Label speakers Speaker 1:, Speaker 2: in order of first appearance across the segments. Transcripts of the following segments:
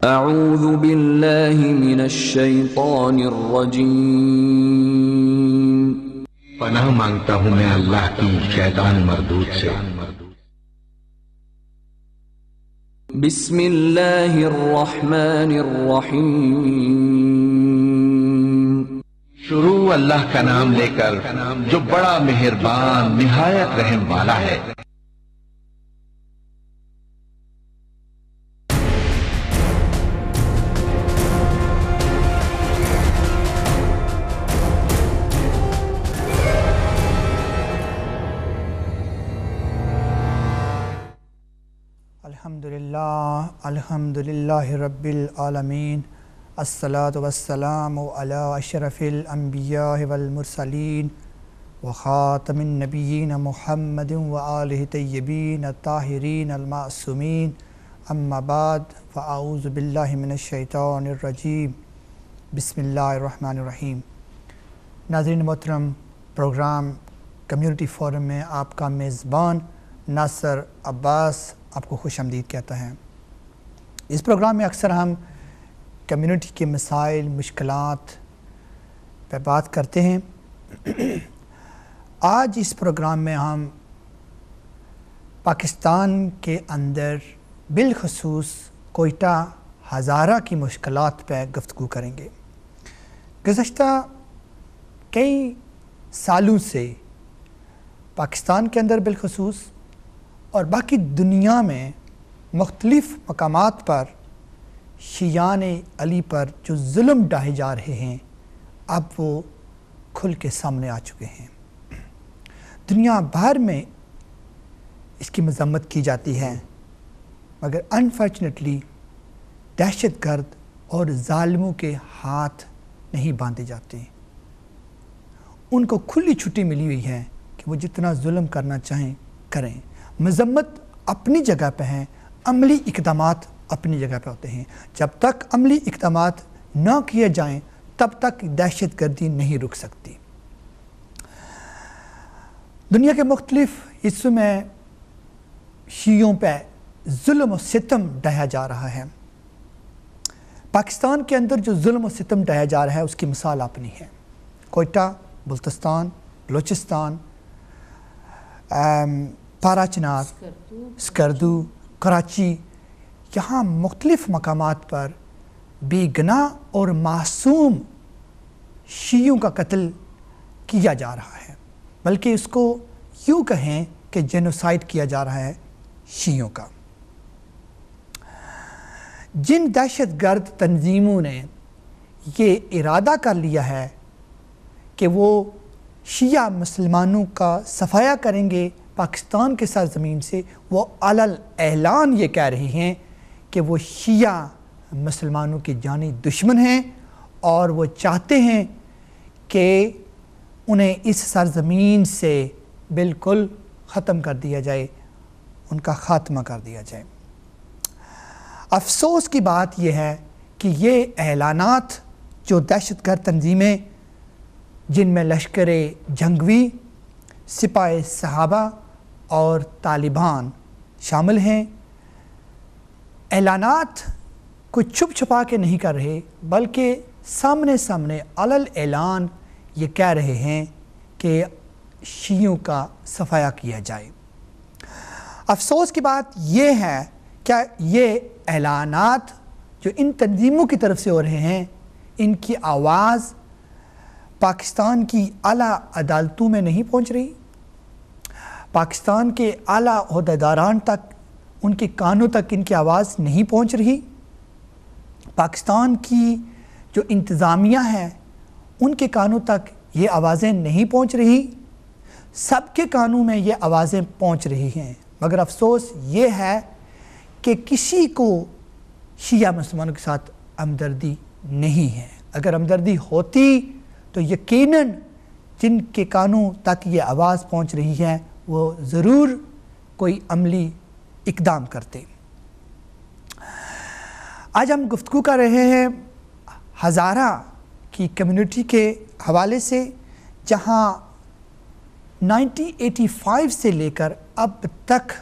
Speaker 1: اعوذ باللہ من الشیطان الرجیم،
Speaker 2: پناہ مانگتا ہوں میں اللہ کی شیطان مردود سے۔
Speaker 1: بسم اللہ الرحمن الرحیم،
Speaker 2: شروع اللہ کا نام لے کر جو بڑا مہربان نہایت رحم والا ہے۔
Speaker 3: الحمدللہ رب العالمین، الصلاۃ والسلام علی اشرف الانبیاء والمرسلین وخاتم النبیین محمد وآلہ طیبین الطاہرین المعصومین، اما بعد فاعوذ باللہ من الشیطان الرجیم، بسم اللہ الرحمن الرحیم۔ ناظرین محترم، پروگرام کمیونٹی فورم میں آپ کا میزبان ناصر عباس آپ کو خوش آمدید کہتا ہے۔ اس پروگرام میں اکثر ہم کمیونٹی کے مسائل، مشکلات پہ بات کرتے ہیں۔ آج اس پروگرام میں ہم پاکستان کے اندر بالخصوص کوئٹہ ہزارہ کی مشکلات پہ گفتگو کریں گے۔ گزشتہ کئی سالوں سے پاکستان کے اندر بالخصوص اور باقی دنیا میں مختلف مقامات پر شیعان علی پر جو ظلم ڈھائے جا رہے ہیں، اب وہ کھل کے سامنے آ چکے ہیں۔ دنیا بھر میں اس کی مذمت کی جاتی ہے، مگر انفارچونیٹلی دہشت گرد اور ظالموں کے ہاتھ نہیں باندھے جاتے۔ ان کو کھلی چھٹی ملی ہوئی ہے کہ وہ جتنا ظلم کرنا چاہیں کریں۔ مذمت اپنی جگہ پہ ہیں، عملی اقدامات اپنی جگہ پہ ہوتے ہیں۔ جب تک عملی اقدامات نہ کیے جائیں تب تک دہشت گردی نہیں رک سکتی۔ دنیا کے مختلف حصوں میں شیعوں پہ ظلم و ستم ڈھایا جا رہا ہے۔ پاکستان کے اندر جو ظلم و ستم ڈھایا جا رہا ہے اس کی مثال اپنی ہے۔ کوئٹہ، بلتستان، بلوچستان، پارا چنار، سکردو، کراچی، یہاں مختلف مقامات پر بے گناہ اور معصوم شیعوں کا قتل کیا جا رہا ہے، بلکہ اس کو یوں کہیں کہ جینوسائیڈ کیا جا رہا ہے شیعوں کا۔ جن دہشت گرد تنظیموں نے یہ ارادہ کر لیا ہے کہ وہ شیعہ مسلمانوں کا صفایا کریں گے پاکستان کے سرزمین سے، وہ علل اعلان یہ کہہ رہے ہیں کہ وہ شیعہ مسلمانوں کے جانی دشمن ہیں اور وہ چاہتے ہیں کہ انہیں اس سرزمین سے بالکل ختم کر دیا جائے، ان کا خاتمہ کر دیا جائے۔ افسوس کی بات یہ ہے کہ یہ اعلانات جو دہشت گرد تنظیمیں جن میں لشکر جنگوی، سپاہ صحابہ اور طالبان شامل ہیں، اعلانات کو چھپ چھپا کے نہیں کر رہے، بلکہ سامنے سامنے علل اعلان یہ کہہ رہے ہیں کہ شیعوں کا صفایا کیا جائے۔ افسوس کی بات یہ ہے کہ یہ اعلانات جو ان تنظیموں کی طرف سے ہو رہے ہیں، ان کی آواز پاکستان کی اعلیٰ عدالتوں میں نہیں پہنچ رہی، پاکستان کے اعلیٰ عہدیداران تک، ان کے کانوں تک ان کی آواز نہیں پہنچ رہی، پاکستان کی جو انتظامیہ ہے ان کے کانوں تک یہ آوازیں نہیں پہنچ رہی۔ سب کے کانوں میں یہ آوازیں پہنچ رہی ہیں، مگر افسوس یہ ہے کہ کسی کو شیعہ مسلمانوں کے ساتھ ہمدردی نہیں ہے۔ اگر ہمدردی ہوتی تو یقیناً جن کے کانوں تک یہ آواز پہنچ رہی ہے وہ ضرور کوئی عملی اقدام کرتے۔ آج ہم گفتگو کر رہے ہیں ہزارہ کی کمیونٹی کے حوالے سے، جہاں 1985 سے لے کر اب تک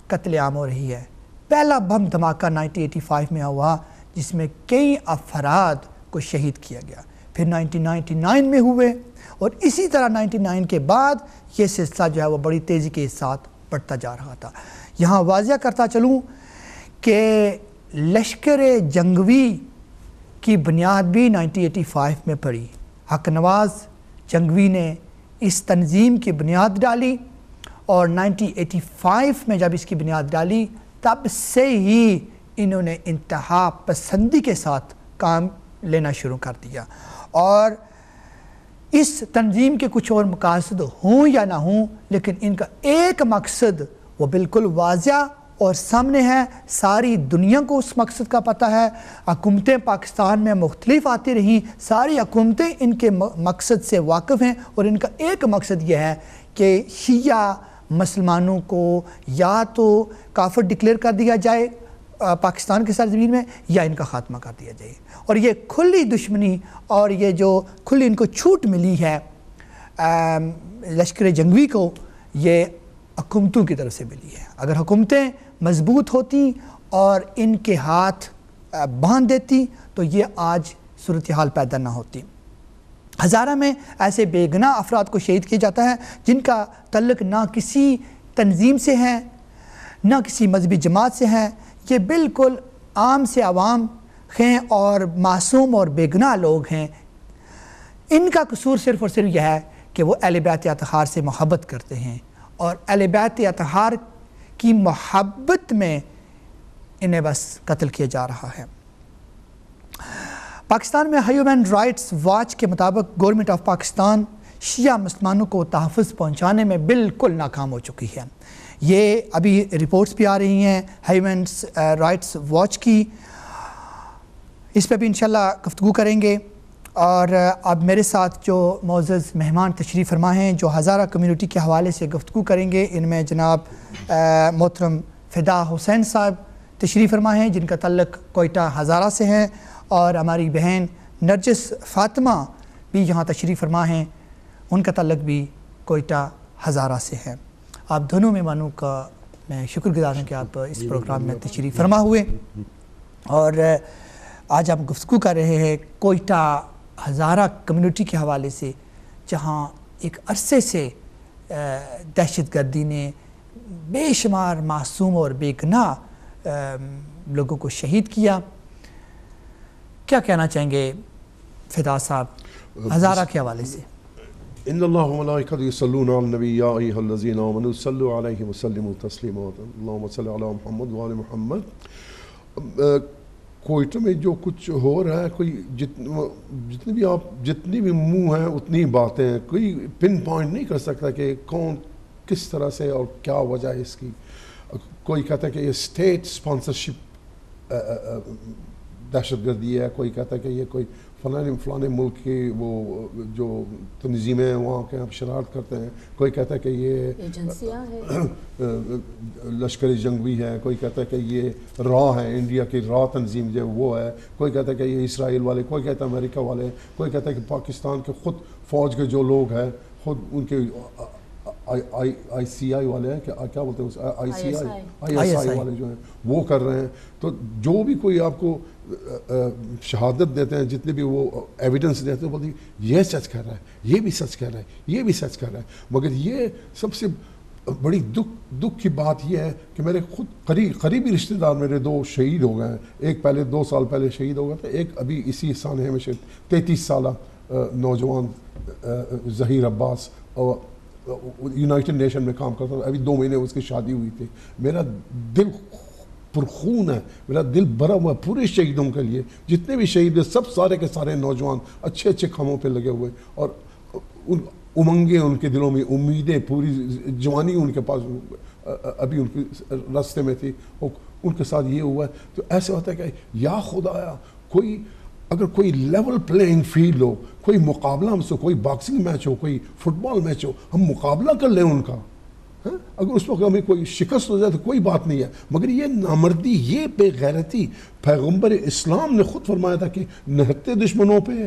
Speaker 3: قتل عام ہو رہی ہے۔ پہلا بم دھماکہ 1985 میں ہوا جس میں کئی افراد کو شہید کیا گیا، پھر 1999 میں ہوئے، اور اسی طرح 99 کے بعد یہ سلسلہ جو ہے وہ بڑی تیزی کے ساتھ بڑھتا جا رہا تھا۔ یہاں واضح کرتا چلوں کہ لشکر جنگوی کی بنیاد بھی 1985 میں پڑی۔ حق نواز جنگوی نے اس تنظیم کی بنیاد ڈالی، اور 1985 میں جب اس کی بنیاد ڈالی تب سے ہی انہوں نے انتہا پسندی کے ساتھ کام لینا شروع کر دیا، اور اس تنظیم کے کچھ اور مقاصد ہوں یا نہ ہوں، لیکن ان کا ایک مقصد وہ بالکل واضح اور سامنے ہے، ساری دنیا کو اس مقصد کا پتہ ہے۔ حکومتیں پاکستان میں مختلف آتی رہیں، ساری حکومتیں ان کے مقصد سے واقف ہیں، اور ان کا ایک مقصد یہ ہے کہ شیعہ مسلمانوں کو یا تو کافر ڈکلیئر کر دیا جائے پاکستان کے سرزمین میں، یا ان کا خاتمہ کر دیا جائے۔ اور یہ کھلی دشمنی اور یہ جو کھلی ان کو چھوٹ ملی ہے لشکر جنگوی کو، یہ حکومتوں کی طرف سے ملی ہے۔ اگر حکومتیں مضبوط ہوتی اور ان کے ہاتھ باندھ دیتی تو یہ آج صورتحال پیدا نہ ہوتی۔ ہزارہ میں ایسے بے گناہ افراد کو شہید کیا جاتا ہے جن کا تعلق نہ کسی تنظیم سے ہے نہ کسی مذہبی جماعت سے ہے، یہ بالکل عام سے عوام ہیں اور معصوم اور بے گناہ لوگ ہیں۔ ان کا قصور صرف اور صرف یہ ہے کہ وہ اہل بیت اطہار سے محبت کرتے ہیں، اور اہل بیت اطہار کی محبت میں انہیں بس قتل کیا جا رہا ہے۔ پاکستان میں ہیومن رائٹس واچ کے مطابق گورنمنٹ آف پاکستان شیعہ مسلمانوں کو تحفظ پہنچانے میں بالکل ناکام ہو چکی ہے۔ یہ ابھی رپورٹس بھی آ رہی ہیں ہیومن رائٹس واچ کی، اس پہ بھی انشاءاللہ گفتگو کریں گے۔ اور اب میرے ساتھ جو معزز مہمان تشریف فرما ہیں جو ہزارہ کمیونٹی کے حوالے سے گفتگو کریں گے، ان میں جناب محترم فدا حسین صاحب تشریف فرما ہیں جن کا تعلق کوئٹہ ہزارہ سے ہے، اور ہماری بہن نرجس فاطمہ بھی یہاں تشریف فرما ہیں، ان کا تعلق بھی کوئٹہ ہزارہ سے ہے۔ آپ دونوں مہمانوں کا میں شکر گزار ہوں کہ آپ اس پروگرام میں تشریف فرما ہوئے، اور آج ہم گفتگو کر رہے ہیں کوئٹہ ہزارہ کمیونٹی کے حوالے سے، جہاں ایک عرصے سے دہشت گردی نے بے شمار معصوم اور بے گناہ لوگوں کو شہید کیا۔ کیا کہنا چاہیں گے فدا صاحب ہزارہ کے حوالے سے؟
Speaker 4: ان اللہ و ملائکتہ یصلون علی النبی یا ایھا الذین آمنوا صلوا علیہ وسلموا تسلیما اللہم صل علی محمد و آل محمد۔ کوئٹہ میں جو کچھ ہو رہا ہے، کوئی جتنی بھی منہ ہیں اتنی باتیں ہیں، کوئی پن پوائنٹ نہیں کر سکتا کہ کون کس طرح سے اور کیا وجہ ہے اس کی۔ کوئی کہتا ہے کہ یہ اسٹیٹ اسپانسرشپ دہشت گردی ہے، کوئی کہتا ہے کہ یہ کوئی فلانے ملک کی وہ جو تنظیمیں ہیں وہاں کے ہم شرارت کرتے ہیں، کوئی کہتا ہے کہ یہ ایجنسیاں ہیں، لشکر جنگوی ہے، کوئی کہتا ہے کہ یہ را ہے، انڈیا کی را تنظیم جو وہ ہے، کوئی کہتا ہے کہ یہ اسرائیل والے، کوئی کہتا ہے امریکہ والے، کوئی کہتا ہے کہ پاکستان کے خود فوج کے جو لوگ ہیں خود ان کے آئی سی آئی والے ہیں، کیا بولتے ہیں آئی ایس آئی والے جو ہیں وہ کر رہے ہیں۔ تو جو بھی کوئی آپ کو شہادت دیتے ہیں، جتنے بھی وہ ایویڈنس دیتے ہیں، بولتے ہیں یہ سچ کر رہا ہے، یہ بھی سچ کر رہا ہے، یہ بھی سچ کر رہا ہے۔ مگر یہ سب سے بڑی دکھ کی بات یہ ہے کہ میرے خود قریبی رشتہ دار میرے 2 شہید ہو گئے ہیں۔ ایک پہلے 2 سال پہلے شہید ہو گیا تھا، ایک ابھی اسی سانحے میں 33 سالہ نوجوان ظہیر عباس، اور یونائٹڈ نیشن میں کام کرتا تھا، ابھی 2 مہینے اس کی شادی ہوئی تھی۔ میرا دل پرخون ہے، میرا دل بھرا ہوا ہے پورے شہیدوں کے لیے، جتنے بھی شہید ہیں سب سارے کے سارے نوجوان اچھے کاموں پہ لگے ہوئے، اور امنگیں ان کے دلوں میں، امیدیں، پوری جوانی ان کے پاس ابھی ان کے راستے میں تھی، ان کے ساتھ یہ ہوا ہے۔ تو ایسے ہوتا ہے کہ یا خدایا اگر کوئی لیول پلینگ فیلڈ ہو، کوئی مقابلہ ہم سے، کوئی باکسنگ میچ ہو، کوئی فٹ بال میچ ہو، ہم مقابلہ کر لیں ان کا، اگر اس وقت ہمیں کوئی شکست ہو جائے تو کوئی بات نہیں ہے۔ مگر یہ نامردی، یہ بے غیرتی، پیغمبر اسلام نے خود فرمایا تھا کہ نہتے دشمنوں پہ،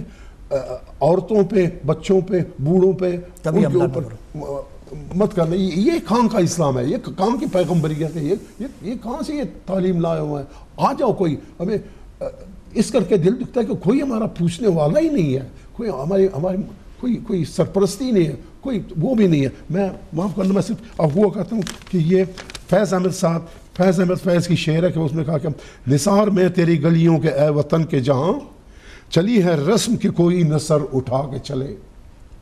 Speaker 4: عورتوں پہ، بچوں پہ، بوڑھوں پہ ان کے اوپر مت کرنا۔ یہ کہاں کا اسلام ہے؟ یہ کہاں کی پیغمبریت ہے؟ یہ کہاں سے یہ تعلیم لائے ہوا ہے؟ آ جاؤ کوئی، ہمیں اس کر کے دل دکھتا ہے کہ کوئی ہمارا پوچھنے والا ہی نہیں ہے, کوئی ہماری کوئی سرپرستی نہیں ہے, کوئی وہ بھی نہیں ہے. میں معاف کرنا, میں صرف اب وہ کہتا ہوں کہ یہ فیض احمد فیض کی شعر ہے کہ اس نے کہا کہ نثار میں تیری گلیوں کے اے وطن کے جہاں چلی ہے رسم کہ کوئی نہ سر اٹھا کے چلے.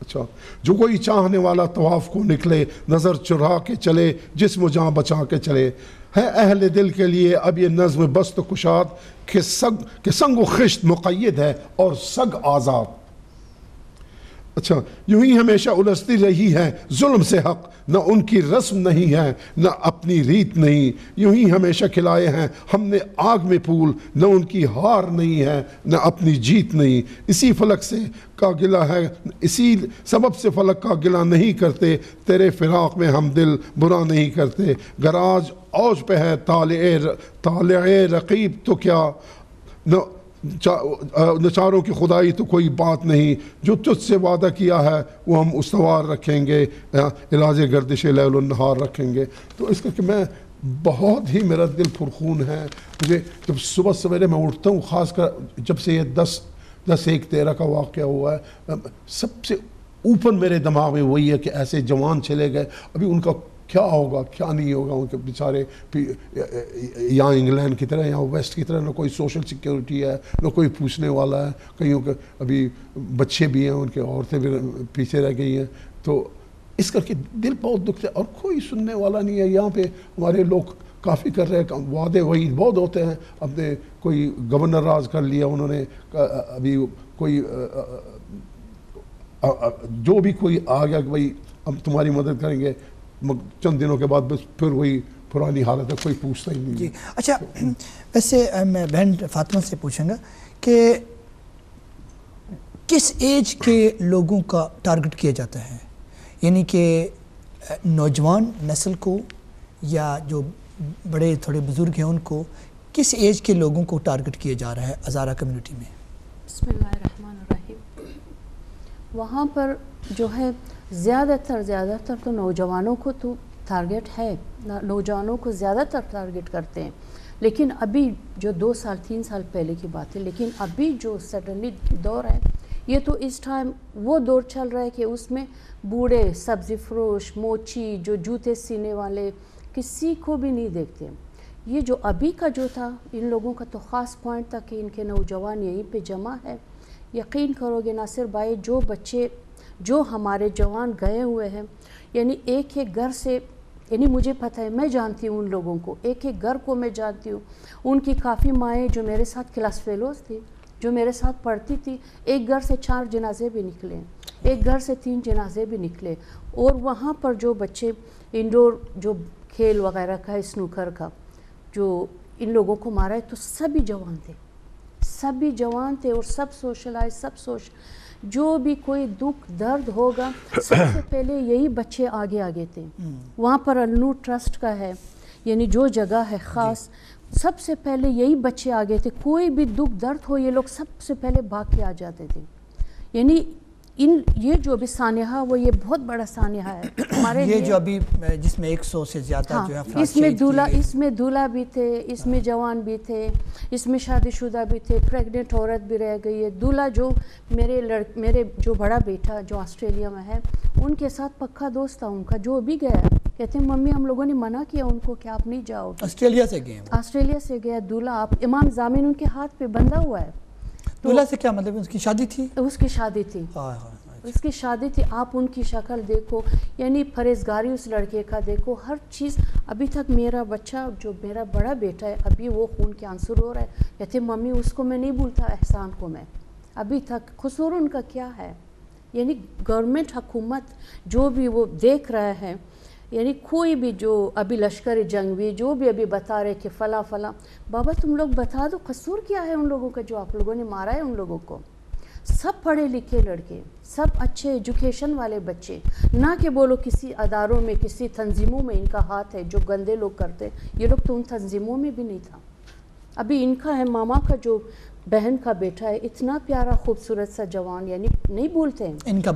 Speaker 4: اچھا, جو کوئی چاہنے والا طواف کو نکلے, نظر چرا کے چلے, جسم و جاں بچا کے چلے. ہے اہل دل کے لیے اب یہ نظم بست و کشاد کہ سنگ و خشت مقید ہے اور سگ آزاد. اچھا, یوں ہی ہمیشہ الجھتی رہی ہے ظلم سے حق, نہ ان کی رسم نہیں ہے نہ اپنی ریت نہیں. یوں ہی ہمیشہ کھلائے ہیں ہم نے آگ میں پھول, نہ ان کی ہار نہیں ہے نہ اپنی جیت نہیں. اسی فلک سے کا گلہ ہے, اسی سبب سے فلک کا گلہ نہیں کرتے, تیرے فراق میں ہم دل برا نہیں کرتے. گراج اوج پہ ہے طالع رقیب تو کیا, نچاروں کی خدائی تو کوئی بات نہیں. جو تجھ سے وعدہ کیا ہے وہ ہم استوار رکھیں گے, علاج گردش لیل و نہار رکھیں گے. تو اس کا کہ میں بہت ہی میرا دل پرخون ہے. مجھے جب صبح سویرے میں اٹھتا ہوں, خاص کر جب سے یہ 10/1/13 کا واقعہ ہوا ہے, سب سے اوپر میرے دماغ میں وہی ہے کہ ایسے جوان چلے گئے, ابھی ان کا کیا ہوگا کیا نہیں ہوگا. ان کے بیچارے یہاں انگلینڈ کی طرح یہاں ویسٹ کی طرح نہ کوئی سوشل سیکیورٹی ہے نہ کوئی پوچھنے والا ہے. کئیوں کے ابھی بچے بھی ہیں, ان کے عورتیں بھی پیچھے رہ گئی ہیں. تو اس کر کے دل بہت دکھتا ہے, اور کوئی سننے والا نہیں ہے. یہاں پہ ہمارے لوگ کافی کر رہے ہیں, وعدے وہی بہت ہوتے ہیں. اپنے کوئی گورنر راز کر لیا انہوں نے, ابھی کوئی جو بھی کوئی آ گیا کہ بھائی ہم تمہاری مدد کریں گے, چند دنوں کے بعد بس پھر وہی پرانی حالت ہے, کوئی پوچھتا ہی نہیں.
Speaker 3: جی اچھا, ویسے میں بہن فاطمہ سے پوچھوں گا کہ کس ایج کے لوگوں کا ٹارگٹ کیا جاتا ہے, یعنی کہ نوجوان نسل کو یا جو بڑے تھوڑے بزرگ ہیں ان کو, کس ایج کے لوگوں کو ٹارگٹ کیا جا رہا ہے ہزارہ کمیونٹی میں؟
Speaker 5: بسم اللہ الرحمن الرحیم. وہاں پر جو ہے زیادہ تر تو نوجوانوں کو تو ٹارگٹ ہے, نوجوانوں کو زیادہ تر ٹارگٹ کرتے ہیں. لیکن ابھی جو 2 سال 3 سال پہلے کی بات ہے, لیکن ابھی جو سڈنلی دور ہے, یہ تو اس ٹائم وہ دور چل رہا ہے کہ اس میں بوڑھے, سبزی فروش, موچی, جو جوتے سینے والے, کسی کو بھی نہیں دیکھتے. یہ جو ابھی کا جو تھا, ان لوگوں کا تو خاص پوائنٹ تھا کہ ان کے نوجوان یہیں پہ جمع ہے. یقین کرو گے ناصر بھائی, جو بچے جو ہمارے جوان گئے ہوئے ہیں, یعنی ایک گھر سے, یعنی مجھے پتہ ہے, میں جانتی ہوں ان لوگوں کو, ایک گھر کو میں جانتی ہوں. ان کی کافی مائیں جو میرے ساتھ کلاس فیلوز تھی, جو میرے ساتھ پڑھتی تھی, ایک گھر سے 4 جنازے بھی نکلے, ایک گھر سے 3 جنازے بھی نکلے. اور وہاں پر جو بچے انڈور جو کھیل وغیرہ کا, اسنوکر کا, جو ان لوگوں کو مارا ہے, تو سبھی جوان تھے اور سب سوشلائز, جو بھی کوئی دکھ درد ہوگا سب سے پہلے یہی بچے آگے تھے. وہاں پر النور ٹرسٹ کا ہے, یعنی جو جگہ ہے خاص, سب سے پہلے یہی بچے آگے تھے. کوئی بھی دکھ درد ہو, یہ لوگ سب سے پہلے بھاگ کے آ جاتے تھے. یعنی یہ جو بھی سانحہ, وہ یہ بہت بڑا سانحہ ہے ہمارے لیے.
Speaker 3: یہ جو ابھی جس میں 100 سے زیادہ جو ہے افراد
Speaker 5: اس میں دولہا بھی تھے, اس میں جوان بھی تھے, اس میں شادی شدہ بھی تھے, پریگننٹ عورت بھی رہ گئی ہے. دولہا جو میرے جو بڑا بیٹا جو آسٹریلیا میں ہے, ان کے ساتھ پکا دوست تھا ان کا, جو بھی گیا کہتے ہیں ممی ہم لوگوں نے منع کیا ان کو کہ آپ نہیں جاؤ.
Speaker 3: آسٹریلیا سے گیا دولہا. آپ امام ضامن ان کے ہاتھ پہ بندھا ہوا ہے. دولہا سے کیا مطلب, اس کی شادی تھی؟
Speaker 5: اس کی شادی تھی. آپ ان کی شکل دیکھو, یعنی پرہیزگاری اس لڑکے کا دیکھو, ہر چیز. ابھی تک میرا بچہ جو میرا بڑا بیٹا ہے, ابھی وہ خون کے عنصر ہو رہا ہے, کہتے ممی اس کو میں نہیں بھولتا, احسان کو میں. ابھی تک قصور ان کا کیا ہے؟ یعنی گورنمنٹ, حکومت جو بھی وہ دیکھ رہا ہے, یعنی کوئی بھی جو ابھی لشکر جنگ بھی جو بھی ابھی بتا رہے کہ فلاں بابا تم لوگ بتا دو قصور کیا ہے ان لوگوں کا جو آپ لوگوں نے مارا ہے ان لوگوں کو. سب پڑھے لکھے لڑکے, سب اچھے ایجوکیشن والے بچے, نہ کہ بولو کسی اداروں میں کسی تنظیموں میں ان کا ہاتھ ہے جو گندے لوگ کرتے. یہ لوگ تو ان تنظیموں میں بھی نہیں تھا. ابھی ان کا ہے ماما کا جو بہن کا بیٹا ہے, اتنا پیارا خوبصورت سا جوان, یعنی نہیں بولتے ہیں, ان کا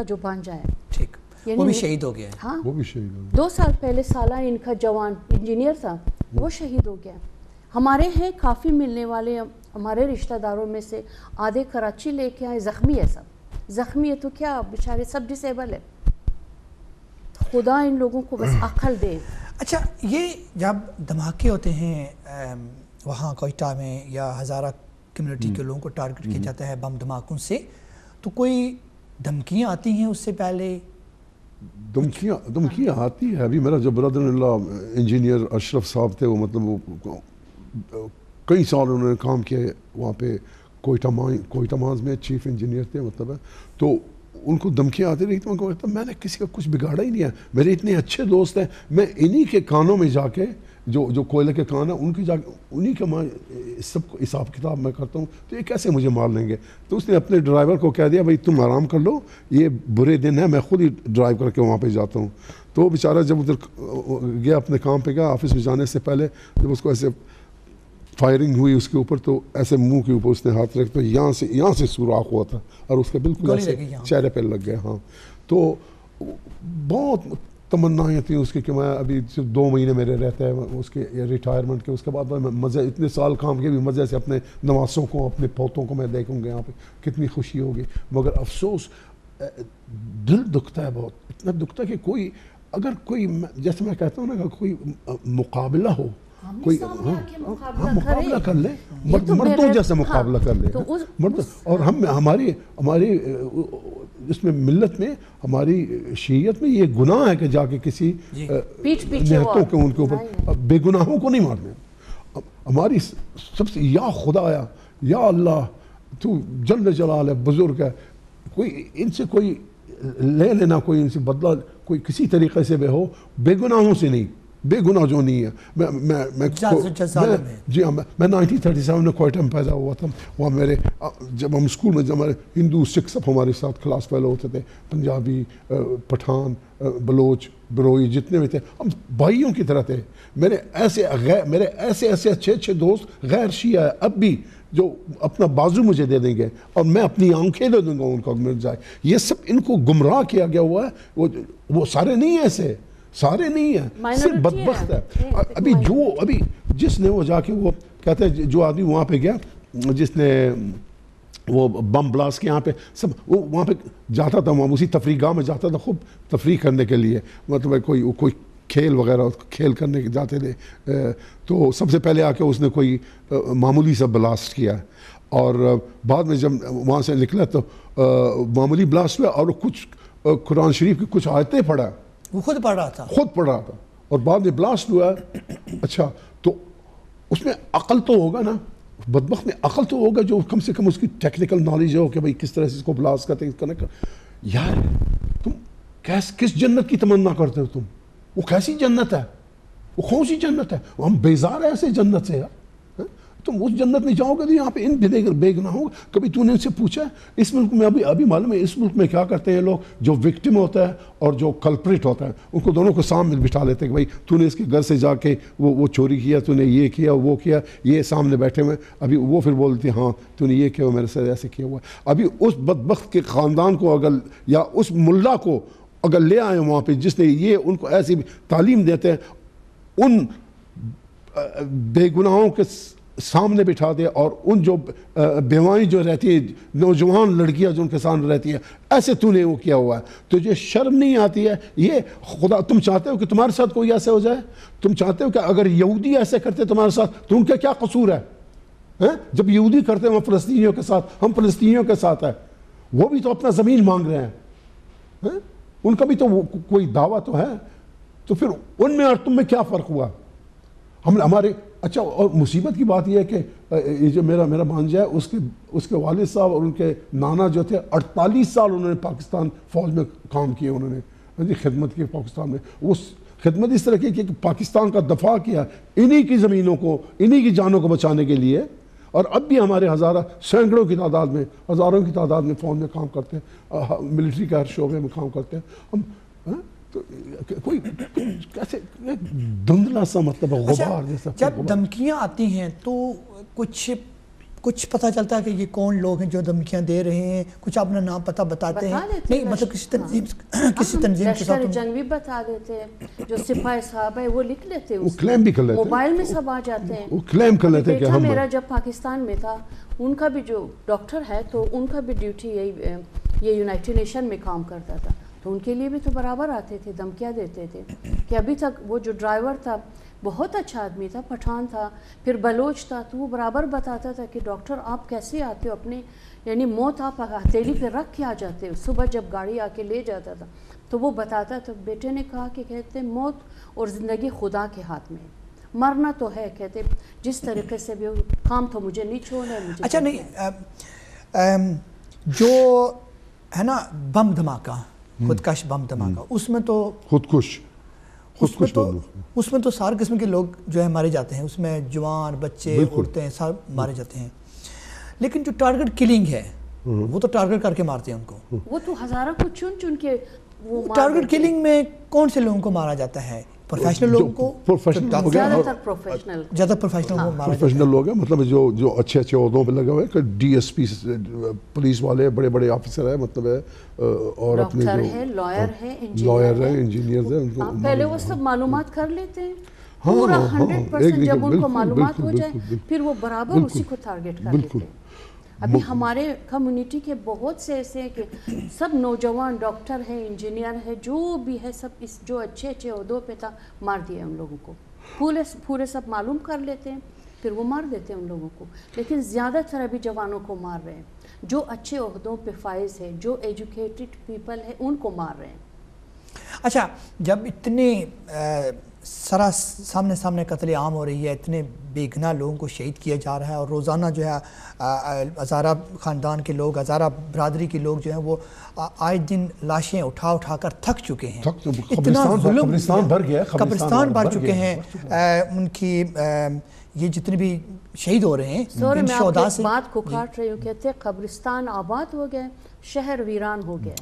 Speaker 5: جو بھانجا ہے,
Speaker 3: ٹھیک, وہ بھی شہید ہو گیا.
Speaker 5: ہاں, وہ بھی شہید ہو گیا. 2 سال پہلے سالہ ان کا جوان انجینئر تھا, وہ شہید ہو گیا. ہمارے ہیں کافی ملنے والے ہمارے رشتہ داروں میں سے آدھے کراچی لے کے آئے، زخمی ہے، سب زخمی ہے، تو کیا بیچارے سب ڈسیبل ہے. خدا ان لوگوں کو بس عقل دے.
Speaker 3: اچھا، یہ جب دھماکے ہوتے ہیں وہاں کوئٹہ میں یا ہزارہ کمیونٹی کے لوگوں کو ٹارگٹ کیا جاتا ہے بم دھماکوں سے، تو کوئی دھمکیاں آتی ہیں اس سے پہلے؟
Speaker 4: دھمکیاں آتی ہے. ابھی میرا جو برادر اللہ انجینئر اشرف صاحب تھے، وہ مطلب وہ کئی سال انہوں نے کام کیا وہاں پہ کوئٹہ مائنز میں چیف انجینئر تھے مطلب ہے. تو ان کو دھمکیاں آتی رہی. تو میں نے کسی کا کچھ بگاڑا ہی نہیں ہے. میرے اتنے اچھے دوست ہیں، میں انہی کے کانوں میں جا کے جو کوئلے کے کان ہیں ان کی جا کے انہی کا میں سب کو حساب کتاب میں کرتا ہوں. تو یہ کیسے مجھے مار لیں گے؟ تو اس نے اپنے ڈرائیور کو کہہ دیا بھائی تم آرام کر لو، یہ برے دن ہے، میں خود ہی ڈرائیو کر کے وہاں پہ جاتا ہوں. تو وہ بیچارہ جب ادھر گیا اپنے کام پہ گیا، آفس میں جانے سے پہلے جب اس کو ایسے فائرنگ ہوئی اس کے اوپر، تو ایسے منہ کے اوپر اس نے ہاتھ رکھ، تو یہاں سے سوراخ ہوا تھا اور اس کے بالکل ایسے چہرے پہ لگ گیا. ہاں، تو بہت تمنائیں تھیں اس کی کہ میں ابھی 2 مہینے میرے رہتا ہے اس کے ریٹائرمنٹ کے، اس کے بعد میں مزے، اتنے سال کام کے بھی مزے سے اپنے نواسوں کو، اپنے پوتوں کو میں دیکھوں گا یہاں پہ، کتنی خوشی ہوگی. مگر افسوس، دل دکھتا ہے بہت، اتنا دکھتا ہے کہ کوئی اگر کوئی، جیسے میں کہتا ہوں نا، کہ کوئی مقابلہ ہو، کوئی مقابلہ کر لے، مردوں جیسا مقابلہ کر لے مرد. اور ہماری اس میں ملت میں، ہماری شیعیت میں یہ گناہ ہے کہ جا کے کسی نہتوں کے ان کے اوپر بے گناہوں کو نہیں مارنے. ہماری سب سے، یا خدایا، یا اللہ تو جل جلال ہے، بزرگ ہے، کوئی ان سے کوئی لے لینا، کوئی ان سے بدلہ کوئی کسی طریقے سے بھی ہو، بے گناہوں سے نہیں، بے گناہ جو نہیں ہے. جی ہاں، میں 1937 میں کوئٹہ میں پیدا ہوا تھا. وہاں میرے، جب ہم اسکول میں، جب ہمارے ہندو سکھ سب ہمارے ساتھ کلاس فیلو ہوتے تھے، پنجابی، پٹھان، بلوچ، بروئی، جتنے بھی تھے، ہم بھائیوں کی طرح تھے. میرے ایسے اچھے دوست غیر شیعہ اب بھی، جو اپنا بازو مجھے دے دیں گے اور میں اپنی آنکھیں دے دوں گا ان کو مل جائے. یہ سب ان کو گمراہ کیا گیا ہوا ہے. وہ سارے نہیں ایسے، سارے نہیں ہیں، صرف بدبخت ہے. ابھی جس نے وہ جا کے، وہ کہتے ہیں جو آدمی وہاں پہ گیا، جس نے وہ بم بلاسٹ کے یہاں پہ سب، وہ وہاں پہ جاتا تھا، وہاں اسی تفریح گاہ میں جاتا تھا خوب تفریح کرنے کے لیے، مطلب کوئی کھیل وغیرہ کھیل کرنے جاتے تھے. تو سب سے پہلے آ کے اس نے کوئی معمولی سا بلاسٹ کیا، اور بعد میں جب وہاں سے نکلا تو معمولی بلاسٹ ہوا، اور کچھ قرآن شریف کی کچھ آیتیں پڑھا،
Speaker 3: وہ خود پڑھ رہا تھا،
Speaker 4: اور بعد میں بلاسٹ ہوا. اچھا، تو اس میں عقل تو ہوگا نا، بدبخت میں عقل تو ہوگا، جو کم سے کم اس کی ٹیکنیکل نالج ہو کہ بھائی کس طرح سے اس کو بلاسٹ کرتے ہیں. یار تم کس جنت کی تمنا کرتے ہو؟ تم وہ کیسی جنت ہے؟ وہ کون سی جنت ہے؟ ہم بیزار ہیں ایسے جنت سے یار. تم اس جنت میں جاؤ گے تو یہاں پہ ان بے گناہوں. کبھی تو نے ان سے پوچھا اس ملک میں، ابھی معلوم ہے اس ملک میں کیا کرتے ہیں لوگ؟ جو وکٹم ہوتا ہے اور جو کلپریٹ ہوتا ہے، ان کو دونوں کو سامنے بٹھا لیتے ہیں کہ بھائی تو نے اس کے گھر سے جا کے وہ چوری کیا، تو نے یہ کیا وہ کیا، یہ سامنے بیٹھے ہوئے. ابھی وہ پھر بولتے ہیں ہاں تو نے یہ کیا، میرے سے ایسے کیا ہوا. ابھی اس بدبخت کے خاندان کو اگر، یا اس ملا کو اگر لے آئے وہاں پہ جس نے یہ ان کو ایسی تعلیم دیتے ہیں، ان بے گناہوں کے سامنے بٹھا دے، اور ان جو بیوائیں جو رہتی ہیں، نوجوان لڑکیاں جو ان کے سامنے رہتی ہیں، ایسے تو نے وہ کیا ہوا ہے. تجھے شرم نہیں آتی ہے؟ یہ خدا، تم چاہتے ہو کہ تمہارے ساتھ کوئی ایسے ہو جائے؟ تم چاہتے ہو کہ اگر یہودی ایسے کرتے تمہارے ساتھ تو ان کا کیا قصور ہے؟ جب یہودی کرتے ہیں وہ فلسطینیوں کے ساتھ، ہم فلسطینیوں کے ساتھ ہیں. وہ بھی تو اپنا زمین مانگ رہے ہیں، ان کا بھی تو کوئی دعویٰ تو ہے. تو پھر ان میں اور تم میں کیا فرق ہوا؟ ہمارے اچھا. اور مصیبت کی بات یہ ہے کہ یہ جو میرا بھانجا ہے، اس کے والد صاحب اور ان کے نانا جو تھے، 48 سال انہوں نے پاکستان فوج میں کام کیے، انہوں نے خدمت کی پاکستان میں. وہ خدمت اس طرح کی کہ پاکستان کا دفاع کیا انہی کی زمینوں کو، انہی کی جانوں کو بچانے کے لیے. اور اب بھی ہمارے سینکڑوں کی تعداد میں، ہزاروں کی تعداد میں فوج میں کام کرتے ہیں، ملٹری کا ہر شعبے میں کام کرتے ہیں ہم. تو کوئی کیسے دھندلا سا، مطلب غبار جیسا.
Speaker 3: جب دھمکیاں آتی ہیں تو کچھ کچھ پتہ چلتا ہے کہ یہ کون لوگ ہیں جو دھمکیاں دے رہے ہیں؟ کچھ اپنا نام پتہ بتاتے ہیں؟ نہیں مطلب کسی تنظیم کے ساتھ
Speaker 5: جنگ بھی بتا دیتے ہیں، جو سپاہی صاحب ہے وہ لکھ لیتے
Speaker 4: وہ کلیم بھی کر لیتے ہیں،
Speaker 5: موبائل میں سب آ جاتے ہیں،
Speaker 4: وہ کلیم کر لیتے ہیں کہ
Speaker 5: بیٹا
Speaker 4: ہم
Speaker 5: میرا جب پاکستان میں تھا ان کا بھی جو ڈاکٹر ہے تو ان کا بھی ڈیوٹی یہ یونائٹڈ نیشن میں کام کرتا تھا، تو ان کے لیے بھی تو برابر آتے تھے، دھمکیاں دیتے تھے کہ ابھی تک وہ جو ڈرائیور تھا بہت اچھا آدمی تھا، پٹھان تھا، پھر بلوچ تھا، تو وہ برابر بتاتا تھا کہ ڈاکٹر آپ کیسے آتے ہو اپنے، یعنی موت آپ ہتھیلی پہ رکھ کے آ جاتے ہو، صبح جب گاڑی آ کے لے جاتا تھا تو وہ بتاتا تھا. بیٹے نے کہا کہ کہتے موت اور زندگی خدا کے ہاتھ میں، مرنا تو ہے، کہتے جس طریقے سے بھی کام تو مجھے نہیں چھوڑنا ہے. مجھے
Speaker 3: اچھا نہیں جو ہے نا بم دھماکہ، خودکش بم دھماکہ، اس میں تو اس میں تو سارے قسم کے لوگ جو ہے مارے جاتے ہیں، اس میں جوان بچے عورتیں سب مارے جاتے ہیں، لیکن جو ٹارگٹ کلنگ ہے وہ تو ٹارگٹ کر کے مارتے ہیں ان کو،
Speaker 5: وہ تو ہزاروں کو چن چن کے وہ
Speaker 3: ٹارگٹ کلنگ میں کون سے لوگوں کو مارا جاتا ہے؟ پروفیشنل لوگوں کو،
Speaker 5: زیادہ تر پروفیشنل
Speaker 3: کو مارا
Speaker 4: پروفیشنل لوگ ہیں، مطلب جو اچھے عہدوں پہ لگے ہوئے ہیں، ڈی ایس پی پولیس والے بڑے بڑے آفیسر ہیں، مطلب ہے، اور اپنے
Speaker 5: ڈاکٹر ہے، لائر ہے،
Speaker 4: انجینئر ہیں،
Speaker 5: پہلے وہ سب معلومات کر لیتے ہیں پورا 100%. جب ان کو معلومات ہو جائے پھر وہ برابر اسی کو ٹارگٹ کر لیتے ہیں. ابھی ہمارے کمیونٹی کے بہت سے ایسے ہیں کہ سب نوجوان ڈاکٹر ہیں، انجینئر ہے، جو بھی ہے سب اس جو اچھے اچھے عہدوں پہ تھا مار دیا ان لوگوں کو، پورے سب معلوم کر لیتے ہیں پھر وہ مار دیتے ہیں ان لوگوں کو. لیکن زیادہ تر ابھی جوانوں کو مار رہے ہیں، جو اچھے عہدوں پہ فائز ہے، جو ایجوکیٹڈ پیپل ہے، ان کو مار رہے ہیں.
Speaker 3: اچھا جب اتنے سامنے قتل عام ہو رہی ہے، اتنے بے گناہ لوگوں کو شہید کیا جا رہا ہے، اور روزانہ جو ہے ہزارہ خاندان کے لوگ، ہزارہ برادری کے لوگ جو ہیں وہ آئے دن لاشیں اٹھا کر تھک چکے ہیں، اتنا ظلم، قبرستان بھر چکے ہیں ان کی، یہ جتنے بھی شہید ہو رہے ہیں
Speaker 5: سورے میں آپ کی بات کو کاٹ رہی ہوں، کہتے ہیں قبرستان آباد ہو گئے، شہر ویران ہو گئے.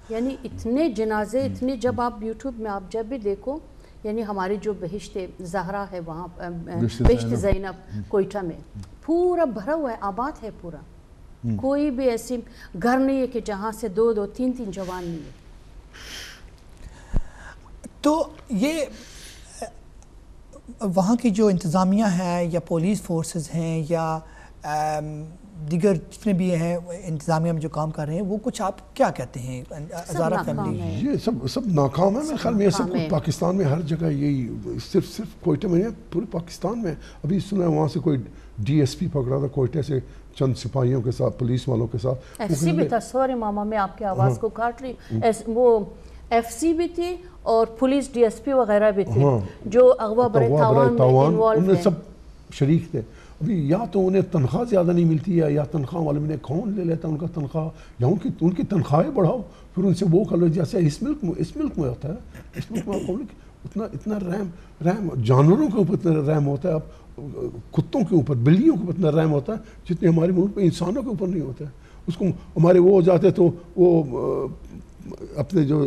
Speaker 5: یعنی اتنے جنازے، اتنے، جب آپ یوٹیوب میں آپ جب بھی دیکھو، یعنی ہماری جو بہشت زہرا ہے وہاں، بہشت زینب کوئٹہ میں پورا بھرا ہوا ہے، آباد ہے پورا، کوئی بھی ایسی گھر نہیں ہے کہ جہاں سے 2 3 جوان نہیں ہے. تو
Speaker 3: یہ وہاں کی جو انتظامیہ ہے یا پولیس فورسز ہیں یا دیگر جتنے بھی ہیں انتظامیہ میں جو کام کر رہے ہیں، وہ کچھ آپ کیا کہتے ہیں؟ ہزارہ فیملی
Speaker 4: یہ سب ناکام ہے. میرے خیال میں یہ سب پاکستان میں ہر جگہ یہی، صرف کوئٹہ میں نہیں، پورے پاکستان میں. ابھی سنا ہے وہاں سے کوئی ڈی ایس پی پکڑا تھا کوئٹہ سے چند سپاہیوں کے ساتھ، پولیس والوں کے ساتھ.
Speaker 5: ایف سی بھی تھا، سوری ماما میں آپ کی آواز کو کاٹ رہی، وہ ایف سی بھی تھی اور پولیس ڈی ایس پی وغیرہ بھی تھے جو اغوا برائے تاوان میں انوالو ہیں،
Speaker 4: سب شریک تھے. ابھی یا تو انہیں تنخواہ زیادہ نہیں ملتی ہے، یا تنخواہ والے میں کون لے لیتا ان کا تنخواہ، یا ان کی تنخواہیں بڑھاؤ، پھر ان سے وہ کر لو جیسے اس ملک میں ہوتا ہے. اس ملک میں پبلک اتنا رحم جانوروں کے اوپر اتنا رحم ہوتا ہے، اب کتوں کے اوپر، بلیوں کے اوپر اتنا رحم ہوتا ہے جتنے ہمارے ملک میں انسانوں کے اوپر نہیں ہوتا ہے. اس کو ہمارے وہ ہو جاتے تو وہ اپنے جو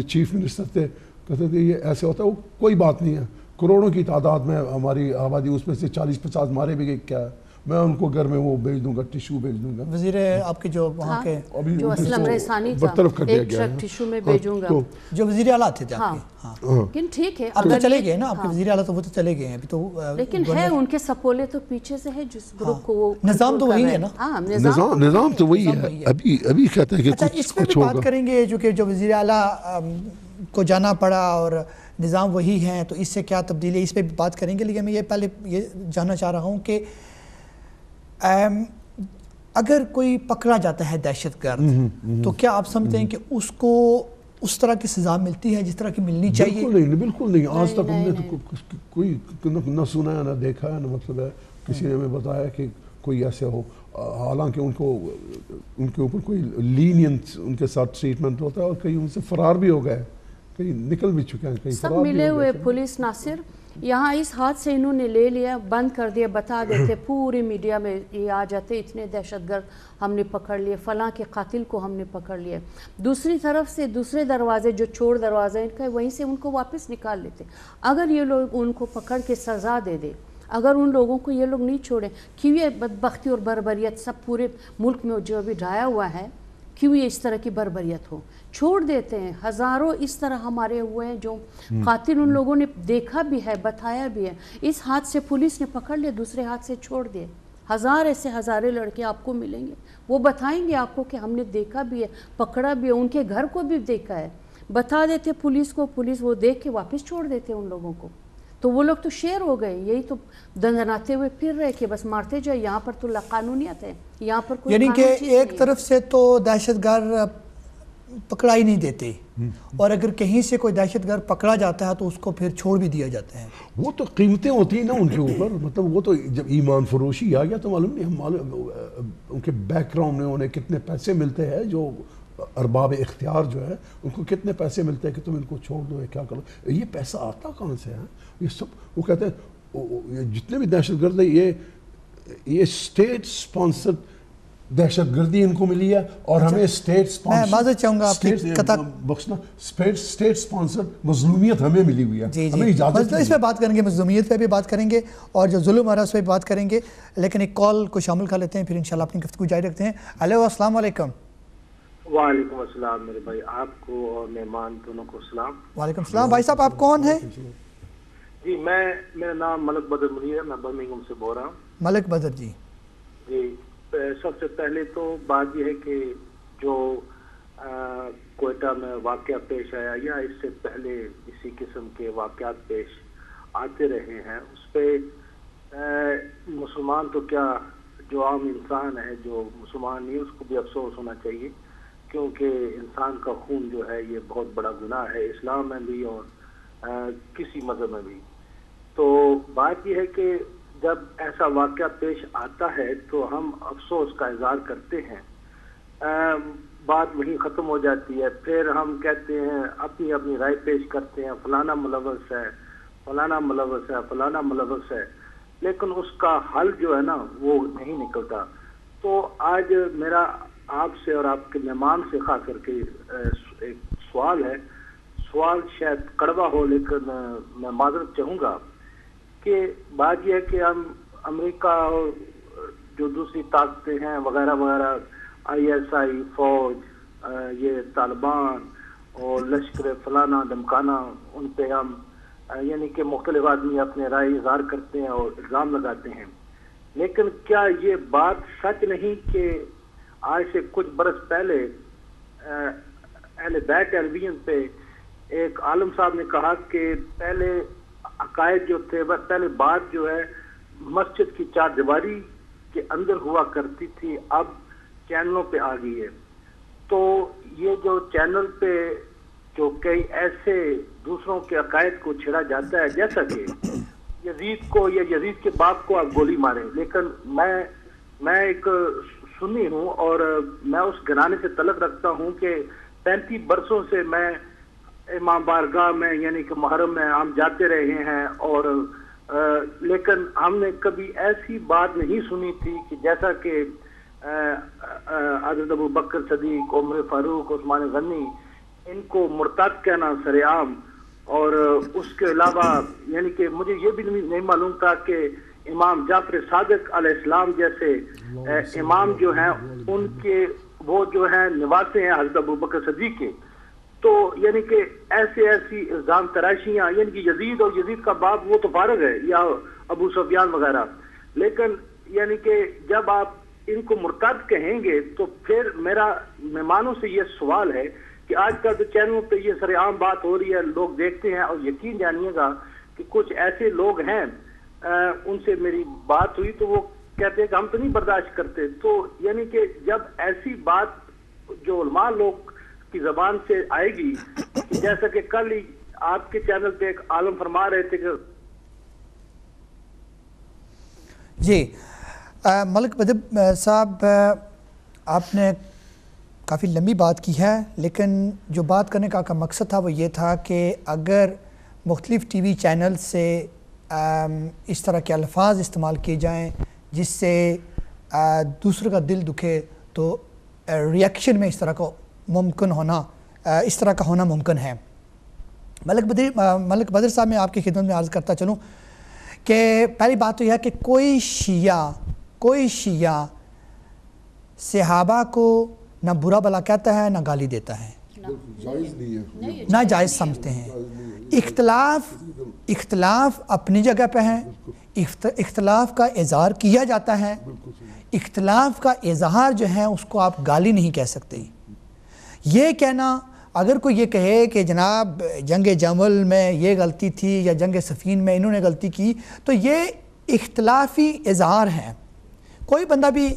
Speaker 4: چیف منسٹر تھے کہتے تھے یہ ایسے ہوتا ہے، وہ کوئی بات نہیں ہے، کروڑوں کی تعداد میں ہماری آبادی، اس میں سے 40-50 مارے بھی گئے، کیا ہے، میں ان کو گھر میں وہ بھیج دوں گا، ٹیشو بھیج دوں گا.
Speaker 3: وزیر آپ کے جو وہاں کے
Speaker 5: جو اسلم رسانی تھا، ایک ٹرک ٹیشو میں بھیجوں گا،
Speaker 3: جو وزیر اعلیٰ تھے
Speaker 5: لیکن ٹھیک ہے،
Speaker 3: اب تو چلے گئے نا آپ کے وزیر اعلیٰ، تو وہ تو چلے گئے ہیں ابھی تو،
Speaker 5: لیکن ہے ان کے سپولے تو پیچھے سے ہے جس گروپ کو وہ
Speaker 3: نظام تو وہی ہے نا.
Speaker 4: نظام تو وہی ہے. ابھی کہتے ہیں کہ
Speaker 3: اس پہ بھی بات کریں گے، جو وزیر اعلیٰ کو جانا پڑا اور نظام وہی ہیں، تو اس سے کیا تبدیلی ہے، اس پہ بھی بات کریں گے. لیکن میں یہ پہلے یہ جاننا چاہ رہا ہوں کہ اگر کوئی پکڑا جاتا ہے دہشت گرد، تو کیا آپ سمجھتے ہیں کہ اس کو اس طرح کی سزا ملتی ہے جس طرح کی ملنی چاہیے؟
Speaker 4: بالکل نہیں. آج تک ہم نے تو کوئی نہ سنا ہے نہ دیکھا ہے، نہ مطلب ہے کسی نے ہمیں بتایا کہ کوئی ایسے ہو. حالانکہ ان کے اوپر کوئی لینینٹ ان کے ساتھ ٹریٹمنٹ ہوتا ہے، اور کئی ان سے فرار بھی ہو گئے، کئی نکل بھی چکے ہیں، کئی
Speaker 5: سب ملے ہوئے. پولیس ناصر یہاں اس ہاتھ سے انہوں نے لے لیا، بند کر دیا، بتا دیتے پوری میڈیا میں، یہ آ جاتے اتنے دہشت گرد ہم نے پکڑ لیے، فلاں کے قاتل کو ہم نے پکڑ لیا. دوسری طرف سے دوسرے دروازے جو چور دروازے ان کا، وہیں سے ان کو واپس نکال لیتے. اگر یہ لوگ ان کو پکڑ کے سزا دے دے، اگر ان لوگوں کو یہ لوگ نہیں چھوڑیں، کیوں یہ بدبختی اور بربریت سب پورے ملک میں جو ابھی ڈھایا ہوا ہے، کیوں یہ اس طرح کی بربریت ہو؟ چھوڑ دیتے ہیں. ہزاروں اس طرح ہمارے ہوئے ہیں جو قاتل ان لوگوں نے دیکھا بھی ہے، بتایا بھی ہے. اس ہاتھ سے پولیس نے پکڑ لیا، دوسرے ہاتھ سے چھوڑ دیے. ایسے ہزارے لڑکے آپ کو ملیں گے، وہ بتائیں گے آپ کو کہ ہم نے دیکھا بھی ہے، پکڑا بھی ہے، ان کے گھر کو بھی دیکھا ہے. بتا دیتے پولیس کو، پولیس وہ دیکھ کے واپس چھوڑ دیتے ان لوگوں کو. تو وہ لوگ تو شیر ہو گئے، یہی تو دندناتے ہوئے پھر رہے کہ بس مارتے جائے. یہاں پر تو قانونیت ہے، یہاں پر کوئی
Speaker 3: یعنی کہ
Speaker 5: قانون
Speaker 3: ایک طرف سے تو دہشت گرد پکڑا ہی نہیں دیتے، اور اگر کہیں سے کوئی دہشت گرد پکڑا جاتا ہے تو اس کو پھر چھوڑ بھی دیا جاتا ہے.
Speaker 4: وہ تو قیمتیں ہوتی ہیں نا ان کے اوپر، مطلب وہ تو جب ایمان فروشی آ گیا تو معلوم نہیں ان کے بیک گراؤنڈ میں انہیں کتنے پیسے ملتے ہیں، جو ارباب اختیار جو ہے ان کو کتنے پیسے ملتے ہیں کہ تم ان کو چھوڑ دو یا کیا کرو. یہ پیسہ آتا کہاں سے ہے؟ یہ سب وہ کہتے ہیں جتنے بھی دہشت گرد ہیں یہ اسٹیٹ سپانسرڈ دہشت گردی ان کو ملی ہے، اور ہمیں اسٹیٹ
Speaker 3: میں معذرت چاہوں گا آپ کی
Speaker 4: بخشنا، اسٹیٹ سپانسرڈ مظلومیت ہمیں ملی ہوئی ہے.
Speaker 3: جی
Speaker 4: ہمیں اجازت
Speaker 3: اس پہ بات کریں گے، مظلومیت پہ بھی بات کریں گے، اور جو ظلم ہے اس پہ بھی بات کریں گے. لیکن ایک کال کو شامل کر لیتے ہیں، پھر انشاءاللہ اپنی گفتگو جاری رکھتے ہیں. ہیلو، السلام علیکم.
Speaker 6: وعلیکم السلام میرے بھائی، آپ کو اور مہمان دونوں کو سلام.
Speaker 3: وعلیکم السلام. بھائی صاحب آپ کون ہیں؟
Speaker 6: جی میرا نام ملک بدر منیر ہے، میں برمنگھم سے بول رہا ہوں.
Speaker 3: ملک بدر جی.
Speaker 6: جی سب سے پہلے تو بات یہ ہے کہ جو کوئٹہ میں واقعہ پیش آیا یا اس سے پہلے اسی قسم کے واقعات پیش آتے رہے ہیں، اس پہ مسلمان تو کیا جو عام انسان ہے جو مسلمان نہیں اس کو بھی افسوس ہونا چاہیے، کیونکہ انسان کا خون جو ہے یہ بہت بڑا گناہ ہے، اسلام میں بھی اور کسی مذہب میں بھی. تو بات یہ ہے کہ جب ایسا واقعہ پیش آتا ہے تو ہم افسوس کا اظہار کرتے ہیں، بات وہیں ختم ہو جاتی ہے. پھر ہم کہتے ہیں اپنی اپنی رائے پیش کرتے ہیں، فلانا ملوث ہے، فلانا ملوث ہے، فلانا ملوث ہے، لیکن اس کا حل جو ہے نا وہ نہیں نکلتا. تو آج میرا آپ سے اور آپ کے مہمان سے خاص کر کے ایک سوال ہے، سوال شاید کڑوا ہو لیکن میں معذرت چاہوں گا کہ بات یہ ہے کہ ہم امریکہ اور جو دوسری طاقتیں ہیں وغیرہ وغیرہ، آئی ایس آئی، فوج، یہ طالبان اور لشکر فلانا دمکانا، ان پہ ہم یعنی کہ مختلف آدمی اپنے رائے اظہار کرتے ہیں اور الزام لگاتے ہیں. لیکن کیا یہ بات سچ نہیں کہ آج سے کچھ برس پہلے اہل بیت ٹیلیویژن پہ ایک عالم صاحب نے کہا کہ پہلے عقائد جو تھے، پہلے بات جو ہے مسجد کی چار دیواری کے اندر ہوا کرتی تھی، اب چینلوں پہ آ گئی ہے. تو یہ جو چینل پہ جو کئی ایسے دوسروں کے عقائد کو چھڑا جاتا ہے، جیسا کہ یزید کو یا یزید کے باپ کو آپ گولی ماریں، لیکن میں ایک سنی ہوں اور میں اس گھرانے سے تعلق رکھتا ہوں کہ 35 برسوں سے میں امام بارگاہ میں یعنی کہ محرم میں ہم جاتے رہے ہیں، اور لیکن ہم نے کبھی ایسی بات نہیں سنی تھی کہ جیسا کہ حضرت ابو بکر صدیق، عمر فاروق، عثمان غنی، ان کو مرتد کہنا سر عام. اور اس کے علاوہ یعنی کہ مجھے یہ بھی نہیں معلوم تھا کہ امام جعفر صادق علیہ السلام جیسے امام جو ہیں ان کے وہ جو ہیں نواسے ہیں حضرت ابو بکر صدیق کے. تو یعنی کہ ایسی الزام تراشیاں، یعنی کہ یزید اور یزید کا باپ وہ تو فارغ ہے، یا ابو سفیان وغیرہ، لیکن یعنی کہ جب آپ ان کو مرتد کہیں گے تو پھر میرا مہمانوں سے یہ سوال ہے کہ آج کل تو چینلوں پہ یہ سر عام بات ہو رہی ہے، لوگ دیکھتے ہیں، اور یقین جانیے گا کہ کچھ ایسے لوگ ہیں، ان سے میری بات ہوئی تو وہ کہتے ہیں کہ ہم تو نہیں برداشت کرتے. تو یعنی کہ جب ایسی بات جو علماء لوگ کی زبان سے آئے گی، جیسا کہ کل ہی آپ کے چینل پہ ایک عالم فرما رہے تھے کہ
Speaker 3: جی ملک بدر صاحب، آپ نے کافی لمبی بات کی ہے، لیکن جو بات کرنے کا مقصد تھا وہ یہ تھا کہ اگر مختلف ٹی وی چینل سے اس طرح کے الفاظ استعمال کیے جائیں جس سے دوسرے کا دل دکھے، تو ریئیکشن میں اس طرح کا ہونا ممکن ہے. ملک بدر صاحب، میں آپ کی خدمت میں عرض کرتا چلوں کہ پہلی بات تو یہ ہے کہ کوئی شیعہ صحابہ کو نہ برا بھلا کہتا ہے نہ گالی دیتا ہے،
Speaker 4: جائز نہیں ہے،
Speaker 3: نہ جائز سمجھتے ہیں۔ اختلاف اپنی جگہ پہ ہیں، اختلاف کا اظہار کیا جاتا ہے، اختلاف کا اظہار جو ہے اس کو آپ گالی نہیں کہہ سکتے۔ یہ کہنا، اگر کوئی یہ کہے کہ جناب جنگ جمل میں یہ غلطی تھی یا جنگ صفین میں انہوں نے غلطی کی، تو یہ اختلافی اظہار ہے۔ کوئی بندہ بھی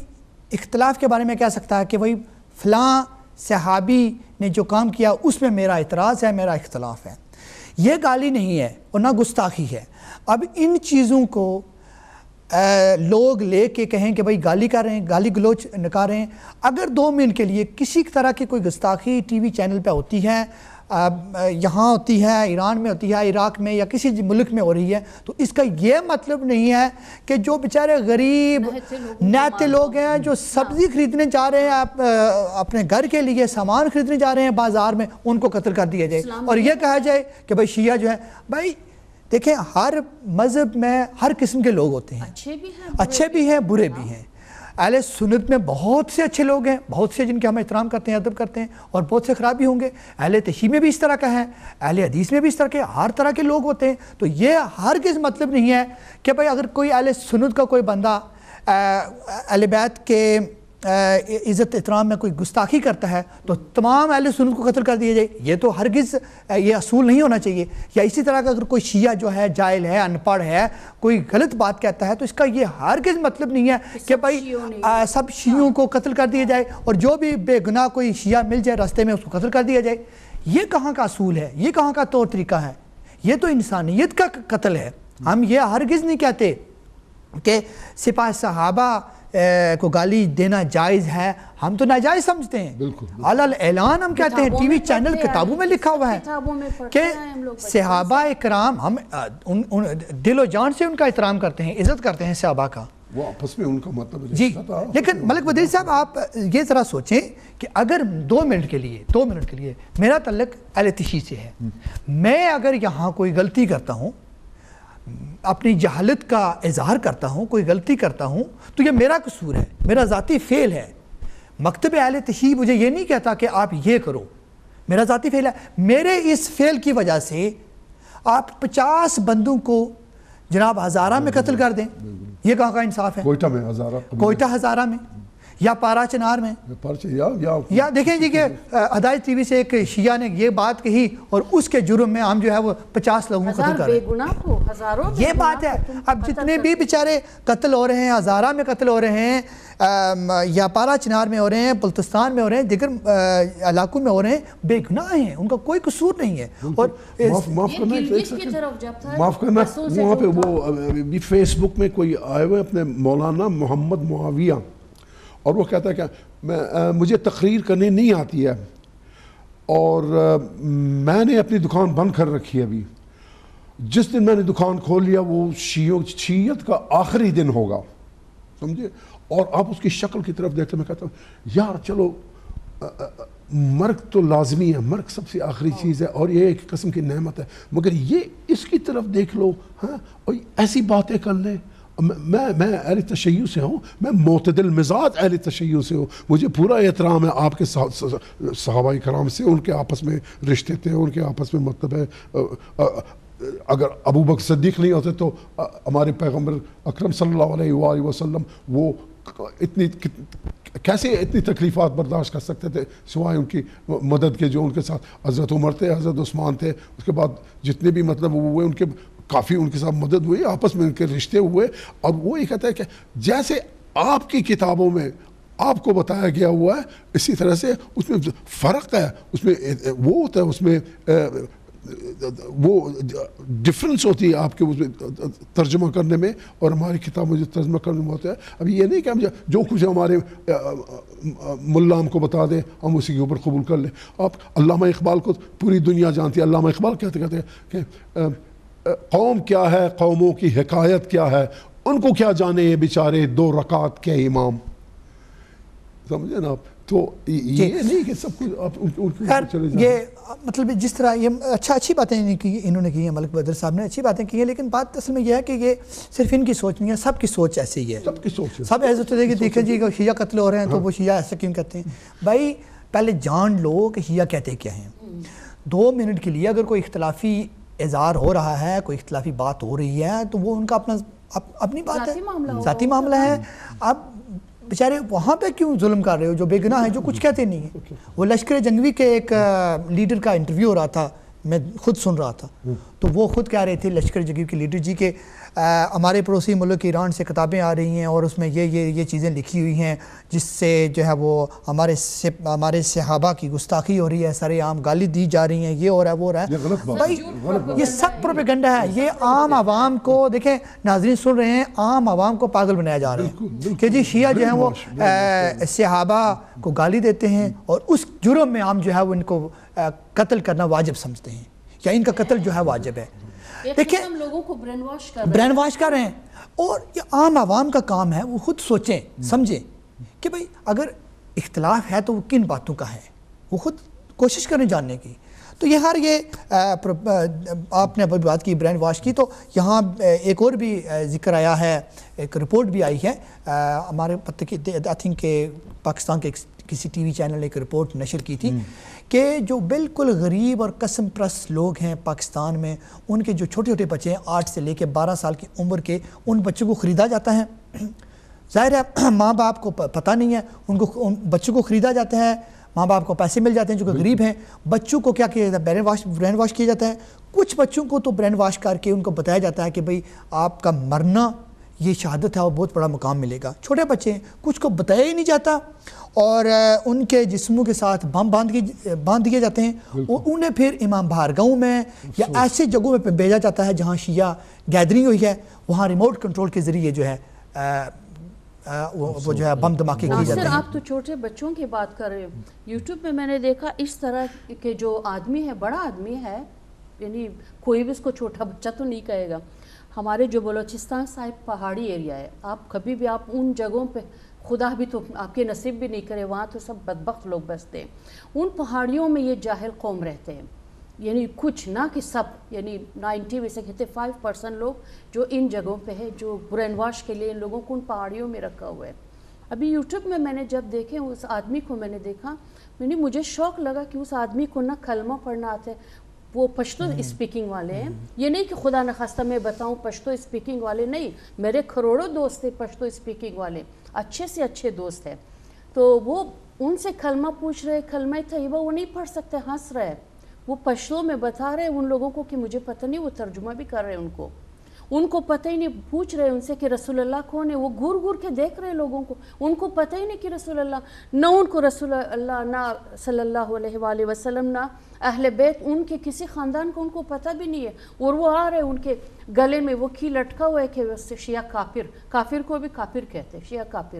Speaker 3: اختلاف کے بارے میں کہہ سکتا ہے کہ وہی فلاں صحابی نے جو کام کیا اس میں میرا اعتراض ہے، میرا اختلاف ہے۔ یہ گالی نہیں ہے اور نہ گستاخی ہے۔ اب ان چیزوں کو لوگ لے کے کہیں کہ بھئی گالی کر رہے ہیں، گالی گلوچ نکال رہے ہیں۔ اگر 2 منٹ کے لیے کسی طرح کی کوئی گستاخی ٹی وی چینل پہ ہوتی ہے، یہاں ہوتی ہے، ایران میں ہوتی ہے، عراق میں یا کسی ملک میں ہو رہی ہے، تو اس کا یہ مطلب نہیں ہے کہ جو بیچارے غریب نہتے لوگ ہیں جو سبزی خریدنے جا رہے ہیں، اپنے گھر کے لیے سامان خریدنے جا رہے ہیں بازار میں، ان کو قتل کر دیا جائے اور یہ کہا جائے کہ بھئی شیعہ جو ہے۔ بھائی دیکھیں، ہر مذہب میں ہر قسم کے لوگ ہوتے ہیں، اچھے بھی ہیں برے بھی ہیں۔ اہل سنت میں بہت سے اچھے لوگ ہیں، بہت سے جن کے ہم احترام کرتے ہیں، ادب کرتے ہیں، اور بہت سے خراب بھی ہوں گے۔ اہل تشیع میں بھی اس طرح کا ہے، اہل حدیث میں بھی اس طرح کے ہر طرح کے لوگ ہوتے ہیں۔ تو یہ ہرگز مطلب نہیں ہے کہ بھئی اگر کوئی اہل سنت کا کوئی بندہ اہل بیت کے عزت احترام میں کوئی گستاخی کرتا ہے تو تمام اہل سنت کو قتل کر دیا جائے، یہ تو ہرگز یہ اصول نہیں ہونا چاہیے۔ یا اسی طرح کا اگر کوئی شیعہ جو ہے جاہل ہے، ان پڑھ ہے، کوئی غلط بات کہتا ہے، تو اس کا یہ ہرگز مطلب نہیں ہے کہ بھائی سب شیعوں کو قتل کر دیا جائے اور جو بھی بے گناہ کوئی شیعہ مل جائے راستے میں اس کو قتل کر دیا جائے۔ یہ کہاں کا اصول ہے، یہ کہاں کا طور طریقہ ہے؟ یہ تو انسانیت کا قتل ہے۔ ہم یہ ہرگز نہیں کہتے کہ سپاہ صحابہ کو گالی دینا جائز ہے، ہم تو ناجائز سمجھتے ہیں۔ علل اعلان ہم کہتے ہیں، ٹی وی چینل کتابوں میں لکھا ہوا ہے کہ صحابہ اکرام، ہم دل و جان سے ان کا احترام کرتے ہیں، عزت کرتے ہیں صحابہ کا،
Speaker 4: وہ آپس میں ان کا مطلب ہے۔
Speaker 3: جی لیکن ملک بدیل صاحب آپ یہ ذرا سوچیں کہ اگر 2 منٹ کے لیے میرا تعلق اہل تشیع سے ہے، میں اگر یہاں کوئی غلطی کرتا ہوں، اپنی جہالت کا اظہار کرتا ہوں، کوئی غلطی کرتا ہوں، تو یہ میرا قصور ہے، میرا ذاتی فعل ہے۔ مکتب اہل تشیع مجھے یہ نہیں کہتا کہ آپ یہ کرو، میرا ذاتی فعل ہے۔ میرے اس فعل کی وجہ سے آپ 50 بندوں کو جناب ہزارہ میں قتل کر دیں، یہ کہاں کا انصاف ہے؟ کوئٹہ ہزارہ میں یا پارا چنار میں، یا دیکھیں جی کہ ہدایت ٹی وی سے ایک شیعہ نے یہ بات کہی اور اس کے جرم میں ہم جو ہے وہ 50 لوگوں کو قتل کر رہے ہیں۔ یہ بات ہے۔ اب جتنے بھی بیچارے قتل ہو رہے ہیں، ہزارہ میں قتل ہو رہے ہیں، یا پارا چنار میں ہو رہے ہیں، بلتستان میں ہو رہے ہیں، دیگر علاقوں میں ہو رہے ہیں، بے گناہ ہیں، ان کا کوئی قصور نہیں ہے۔ اور
Speaker 4: معاف کرنا، وہاں پہ وہ فیس بک میں کوئی آئے ہوئے اپنے مولانا محمد معاویہ، اور وہ کہتا ہے کہ مجھے تقریر کرنے نہیں آتی ہے اور میں نے اپنی دکان بند کر رکھی ہے ابھی، جس دن میں نے دکان کھول لیا وہ شیعت کا آخری دن ہوگا، سمجھے؟ اور آپ اس کی شکل کی طرف دیکھتے، میں کہتا ہوں یار چلو مرگ تو لازمی ہے، مرگ سب سے آخری چیز ہے اور یہ ایک قسم کی نعمت ہے، مگر یہ اس کی طرف دیکھ لو، ہاں، اور ایسی باتیں کر لیں۔ میں اہل تشیع سے ہوں، میں معتدل مزاج اہل تشیع سے ہوں، مجھے پورا احترام ہے آپ کے صحابہ کرام سے، ان کے آپس میں رشتے تھے، ان کے آپس میں مطلب ہے، اگر ابو بکر صدیق نہیں ہوتے تو ہمارے پیغمبر اکرم صلی اللہ علیہ وآلہ وسلم وہ کیسے اتنی تکلیفات برداشت کر سکتے تھے سوائے ان کی مدد کے، جو ان کے ساتھ حضرت عمر تھے، حضرت عثمان تھے، اس کے بعد جتنے بھی مطلب وہ ہوئے ان کے کافی ان کے ساتھ مدد ہوئی، آپس میں ان کے رشتے ہوئے۔ اور وہ یہ کہتا ہے کہ جیسے آپ کی کتابوں میں آپ کو بتایا گیا ہوا ہے، اسی طرح سے اس میں فرق ہے، اس میں وہ ہوتا ہے، اس میں وہ ڈفرنس ہوتی ہے آپ کے اس میں ترجمہ کرنے میں اور ہماری کتابوں جو ترجمہ کرنے میں ہوتا ہے۔ ابھی یہ نہیں کہ ہم جو کچھ ہمارے ملا ہم کو بتا دیں ہم اسی کے اوپر قبول کر لیں۔ آپ علامہ اقبال کو پوری دنیا جانتی ہے، علامہ اقبال کہتے ہیں کہ قوم کیا ہے، قوموں کی حکایت کیا ہے، ان کو کیا جانے یہ بیچارے 2 رکعت کے امام، سمجھے نا آپ؟ تو یہ نہیں کہ سب کچھ آپ
Speaker 3: خیر
Speaker 4: چلے جائیں.
Speaker 3: یہ مطلب جس طرح یہ اچھی باتیں انہوں نے کی ہیں، ملک بدر صاحب نے اچھی باتیں کی ہیں، لیکن بات اصل میں یہ ہے کہ یہ صرف ان کی سوچ نہیں ہے، سب کی سوچ ایسی ہی ہے.
Speaker 4: سب کی سوچ ہے.
Speaker 3: سب ایسے ہوتے ہیں کہ دیکھیں جی شیعہ قتل ہو رہے ہیں تو وہ شیعہ ایسا کیوں کہتے ہیں. بھائی پہلے جان لو کہ شیعہ کہتے کیا ہیں. 2 منٹ کے لیے اگر کوئی اختلافی اظہار ہو رہا ہے، کوئی اختلافی بات ہو رہی ہے تو وہ ان کا اپنی بات ہے، ذاتی معاملہ ہے. اب بیچارے وہاں پہ کیوں ظلم کر رہے ہو جو بے گناہ ہیں، جو کچھ کہتے نہیں ہیں. وہ لشکر جنگوی کے ایک لیڈر کا انٹرویو ہو رہا تھا، میں خود سن رہا تھا، تو وہ خود کہہ رہے تھے لشکر جنگوی کے لیڈر جی کہ ہمارے پڑوسی ملک ایران سے کتابیں آ رہی ہیں اور اس میں یہ چیزیں لکھی ہوئی ہیں جس سے جو ہے وہ ہمارے صحابہ کی گستاخی ہو رہی ہے، سر عام گالی دی جا رہی ہیں، یہ ہو رہا ہے وہ ہو رہا ہے. بھائی یہ سب پروپیگنڈا ہے. یہ عام عوام کو دیکھیں، ناظرین سن رہے ہیں، عام عوام کو پاگل بنایا جا رہا ہے کہ جی شیعہ جو ہیں وہ صحابہ کو گالی دیتے ہیں اور اس جرم میں عام جو ہے وہ ان کو قتل کرنا واجب سمجھتے ہیں یا ان کا قتل جو ہے واجب ہے. دیکھیں
Speaker 5: ہم لوگوں کو برین
Speaker 3: واش کر رہے ہیں. اور یہ عام عوام کا کام ہے، وہ خود سوچیں سمجھیں کہ بھئی اگر اختلاف ہے تو وہ کن باتوں کا ہے، وہ خود کوشش کریں جاننے کی. تو یہ آپ نے ابھی بات کی برین واش کی، تو یہاں ایک اور بھی ذکر آیا ہے، ایک رپورٹ بھی آئی ہے ہمارے پتہ کی آئی تھنک کہ پاکستان کے کسی ٹی وی چینل نے ایک رپورٹ نشر کی تھی کہ جو بالکل غریب اور قسم پرست لوگ ہیں پاکستان میں، ان کے جو چھوٹے چھوٹے بچے ہیں 8 سے لے کے 12 سال کی عمر کے، ان بچوں کو خریدا جاتا ہے. ظاہر ہے ماں باپ کو پتہ نہیں ہے، ان بچوں کو خریدا جاتا ہے، ماں باپ کو پیسے مل جاتے ہیں جو کہ غریب ہیں. بچوں کو کیا کیا جاتا ہے؟ برین واش کیا جاتا ہے. کچھ بچوں کو تو برین واش کر کے ان کو بتایا جاتا ہے کہ بھئی آپ کا مرنا یہ شہادت ہے اور بہت بڑا مقام ملے گا. چھوٹے بچے ہیں، کچھ کو بتایا ہی نہیں جاتا اور ان کے جسموں کے ساتھ بم باندھ دیے جاتے ہیں اور انہیں پھر امام بہار گاؤں میں یا ایسے جگہوں میں بھیجا جاتا ہے جہاں شیعہ گیدرنگ ہوئی ہے، وہاں ریموٹ کنٹرول کے ذریعے جو ہے وہ جو ہے بم دھماکے کی جاتے ہیں.
Speaker 5: آپ تو چھوٹے بچوں کی بات کر رہے ہو. یوٹیوب پہ میں نے دیکھا اس طرح کے جو آدمی ہے، بڑا آدمی ہے، یعنی کوئی بھی اس کو چھوٹا بچہ تو نہیں کہے گا. ہمارے جو بلوچستان صاحب پہاڑی ایریا ہے، آپ کبھی بھی آپ ان جگہوں پہ، خدا بھی تو آپ کے نصیب بھی نہیں کرے، وہاں تو سب بدبخت لوگ بستے ہیں. ان پہاڑیوں میں یہ جاہل قوم رہتے ہیں، یعنی کچھ نہ کہ سب، یعنی 90 میں سے کہتے 5% لوگ جو ان جگہوں پہ ہے، جو برین واش کے لیے ان لوگوں کو ان پہاڑیوں میں رکھا ہوا ہے. ابھی یوٹیوب میں نے جب دیکھے اس آدمی کو میں نے دیکھا، مجھے شوق لگا کہ اس آدمی کو نہ کلمہ پڑھنا آتا ہے. وہ پشتو اسپیکنگ والے ہیں، یہ نہیں کہ خدا نخواستہ میں بتاؤں پشتو اسپیکنگ والے نہیں، میرے کروڑوں دوست تھے پشتو اسپیکنگ والے، اچھے سے اچھے دوست ہیں. تو وہ ان سے کلمہ پوچھ رہے، کلمہ طیبہ وہ نہیں پڑھ سکتے، ہنس رہے. وہ پشتو میں بتا رہے ان لوگوں کو کہ مجھے پتہ نہیں، وہ ترجمہ بھی کر رہے ان کو پتہ ہی نہیں. پوچھ رہے ان سے کہ رسول اللہ کون ہے، وہ گور گور کے دیکھ رہے لوگوں کو، ان کو پتہ ہی نہیں کہ رسول اللہ، نہ ان کو رسول اللہ، نہ صلی اللہ علیہ وآلہ وسلم، نہ اہل بیت ان کے کسی خاندان کو ان کو پتہ بھی نہیں ہے. اور وہ آ رہے ان کے گلے میں وہ کی لٹکا ہوا ہے کہ شیعہ کافر کو بھی کافر کہتے ہیں، شیعہ کافر.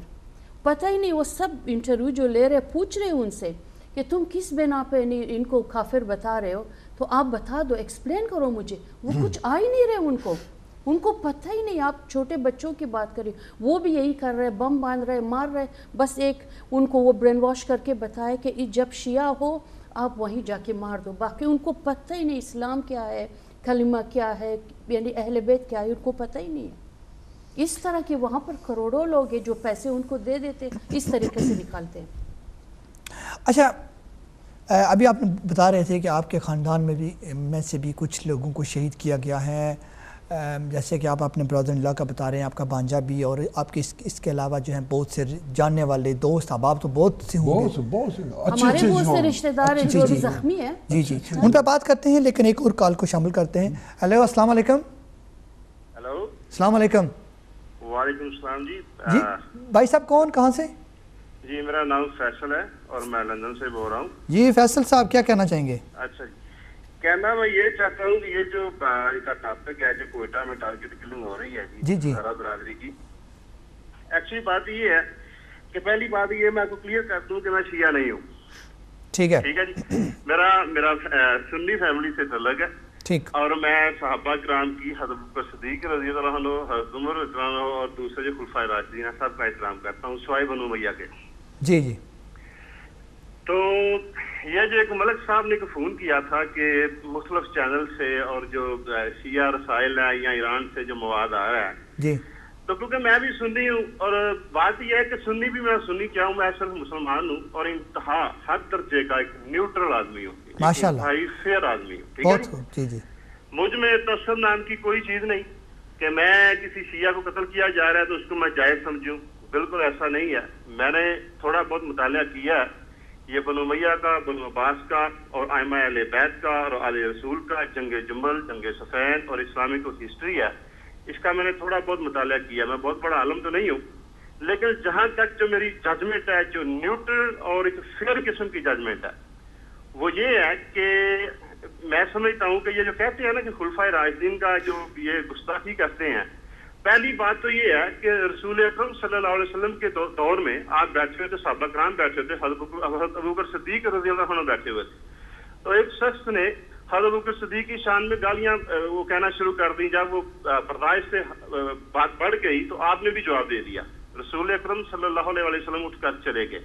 Speaker 5: پتہ ہی نہیں. وہ سب انٹرویو جو لے رہے پوچھ رہے ان سے کہ تم کس بنا پہ ان کو کافر بتا رہے ہو، تو آپ بتا دو، ایکسپلین کرو مجھے. وہ کچھ آ ہی نہیں رہے ان کو پتہ ہی نہیں. آپ چھوٹے بچوں کی بات کریں، وہ بھی یہی کر رہے، بم باندھ رہے، مار رہے. بس ایک ان کو وہ برین واش کر کے بتائے کہ جب شیعہ ہو آپ وہیں جا کے مار دو. باقی ان کو پتہ ہی نہیں اسلام کیا ہے، کلمہ کیا ہے، یعنی اہل بیت کیا ہے، ان کو پتہ ہی نہیں ہے. اس طرح کے وہاں پر کروڑوں لوگ ہیں جو پیسے ان کو دے دیتے، اس طریقے سے نکالتے ہیں.
Speaker 3: اچھا، ابھی آپ بتا رہے تھے کہ آپ کے خاندان میں سے بھی کچھ لوگوں کو شہید کیا گیا ہے، جیسے کہ آپ اپنے برادر اللہ کا بتا رہے ہیں، آپ کا بانجا بھی، اور آپ کے اس کے علاوہ جو ہیں بہت سے جاننے والے دوست احباب تو بہت سے ہوں گے.
Speaker 5: ہمارے بہت سے رشتہ دار ہیں جو بھی زخمی ہیں.
Speaker 3: جی ان پہ بات کرتے ہیں، لیکن ایک اور کال کو شامل کرتے ہیں. ہیلو، السلام علیکم.
Speaker 7: ہیلو،
Speaker 3: السلام علیکم.
Speaker 7: وعلیکم السلام.
Speaker 3: جی بھائی صاحب کون، کہاں سے؟
Speaker 7: جی میرا نام فیصل ہے اور میں لندن سے بول رہا ہوں.
Speaker 3: جی فیصل صاحب کیا کہنا چاہیں گے؟
Speaker 7: اچھا جی، کہنا میں یہ چاہتا ہوں کہ یہ جو کا ٹاپک ہے جو کوئٹہ میں ٹارگٹ کلنگ ہو رہی ہے جی ہزارہ برادری کی، ایکچولی بات یہ ہے کہ پہلی بات یہ میں آپ کو کلیئر کر دوں کہ میں شیعہ نہیں ہوں.
Speaker 3: ٹھیک ہے
Speaker 7: جی. میرا سنی فیملی سے تعلق ہے. ٹھیک. اور میں صحابہ کرام کی حضرت صدیق رضی اللہ عنہ، حضرت عمر رضی اللہ عنہ اور دوسرے جو خلفائے راشدین ہیں سب کا احترام کرتا ہوں سوائے بنو امیہ کے.
Speaker 3: جی.
Speaker 7: تو یہ جو ایک ملک صاحب نے فون کیا تھا کہ مختلف چینل سے اور جو شیعہ رسائل ہے یا ایران سے جو مواد آ رہا ہے
Speaker 3: جی،
Speaker 7: تو کیونکہ میں بھی سنی ہوں، اور بات یہ ہے کہ سنی بھی میں سنی کیا ہوں، میں صرف مسلمان ہوں اور انتہا حد درجے کا ایک نیوٹرل آدمی ہوں،
Speaker 3: ماشاءاللہ،
Speaker 7: انتہائی فیئر آدمی ہوں، ٹھیک
Speaker 3: بہت
Speaker 7: ہے
Speaker 3: خوب، جی جی،
Speaker 7: مجھ میں تعصب نام کی کوئی چیز نہیں کہ میں کسی شیعہ کو قتل کیا جا رہا ہے تو اس کو میں جائز سمجھوں، بالکل ایسا نہیں ہے. میں نے تھوڑا بہت مطالعہ کیا ہے یہ بنو امیہ کا، بنو عباس کا اور ائمہ اہل بیت کا اور آل رسول کا، جنگ جمل، جنگ صفین اور اسلامی کو ہسٹری ہے، اس کا میں نے تھوڑا بہت مطالعہ کیا. میں بہت بڑا عالم تو نہیں ہوں، لیکن جہاں تک جو میری ججمنٹ ہے، جو نیوٹرل اور ایک فیئر قسم کی ججمنٹ ہے، وہ یہ ہے کہ میں سمجھتا ہوں کہ یہ جو کہتے ہیں نا کہ خلفائے راشدین کا جو یہ گستاخی کرتے ہیں، پہلی بات تو یہ ہے کہ رسول اکرم صلی اللہ علیہ وسلم کے دور میں آپ بیٹھے ہوئے تھے، صحابہ کرام بیٹھے تھے، حضرت ابوبکر صدیق رضی اللہ عنہ بیٹھے ہوئے تھے، تو ایک شخص نے حضرت ابوبکر صدیق کی شان میں گالیاں وہ کہنا شروع کر دی. جب وہ برداشت سے بات بڑھ گئی تو آپ نے بھی جواب دے دیا. رسول اکرم صلی اللہ علیہ وسلم اٹھ کر چلے گئے.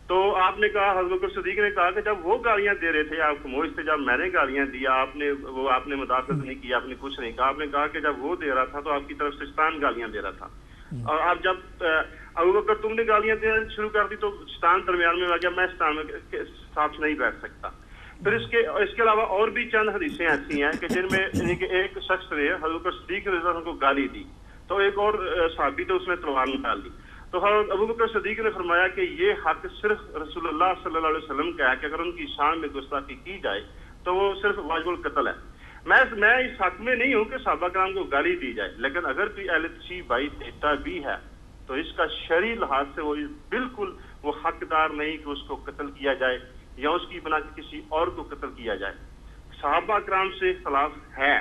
Speaker 7: تو آپ نے کہا، حضرت ابوبکر صدیق نے کہا کہ جب وہ گالیاں دے رہے تھے آپ خاموش تھے، جب میں نے گالیاں دیا آپ نے مداخلت نہیں کیا، آپ نے کچھ نہیں کہا. آپ نے کہا کہ جب وہ دے رہا تھا تو آپ کی طرف سے شیطان گالیاں دے رہا تھا، اور آپ جب ابوبکر تم نے گالیاں دینا شروع کر دی تو شیطان درمیان میں آ گیا، میں شیطان کے ساتھ نہیں بیٹھ سکتا. پھر اس کے علاوہ اور بھی چند حدیثیں ایسی ہیں کہ جن میں ایک شخص نے حضرت صدیق رضی اللہ عنہ کو گالی دی تو ایک اور صحابی تو اس نے تلوار نکال دی. تو حضرت ابوبکر صدیق نے فرمایا کہ یہ حق صرف رسول اللہ صلی اللہ علیہ وسلم کا ہے کہ اگر ان کی شان میں گستاخی کی جائے تو وہ صرف واجب القتل ہے. میں اس حق میں نہیں ہوں کہ صحابہ کرام کو گالی دی جائے، لیکن اگر کوئی اہل تشیع بھائی دیتا بھی ہے تو اس کا شرعی لحاظ سے وہ بالکل وہ حقدار نہیں کہ اس کو قتل کیا جائے یا اس کی بنا کے کسی اور کو قتل کیا جائے. صحابہ کرام سے اختلاف ہے.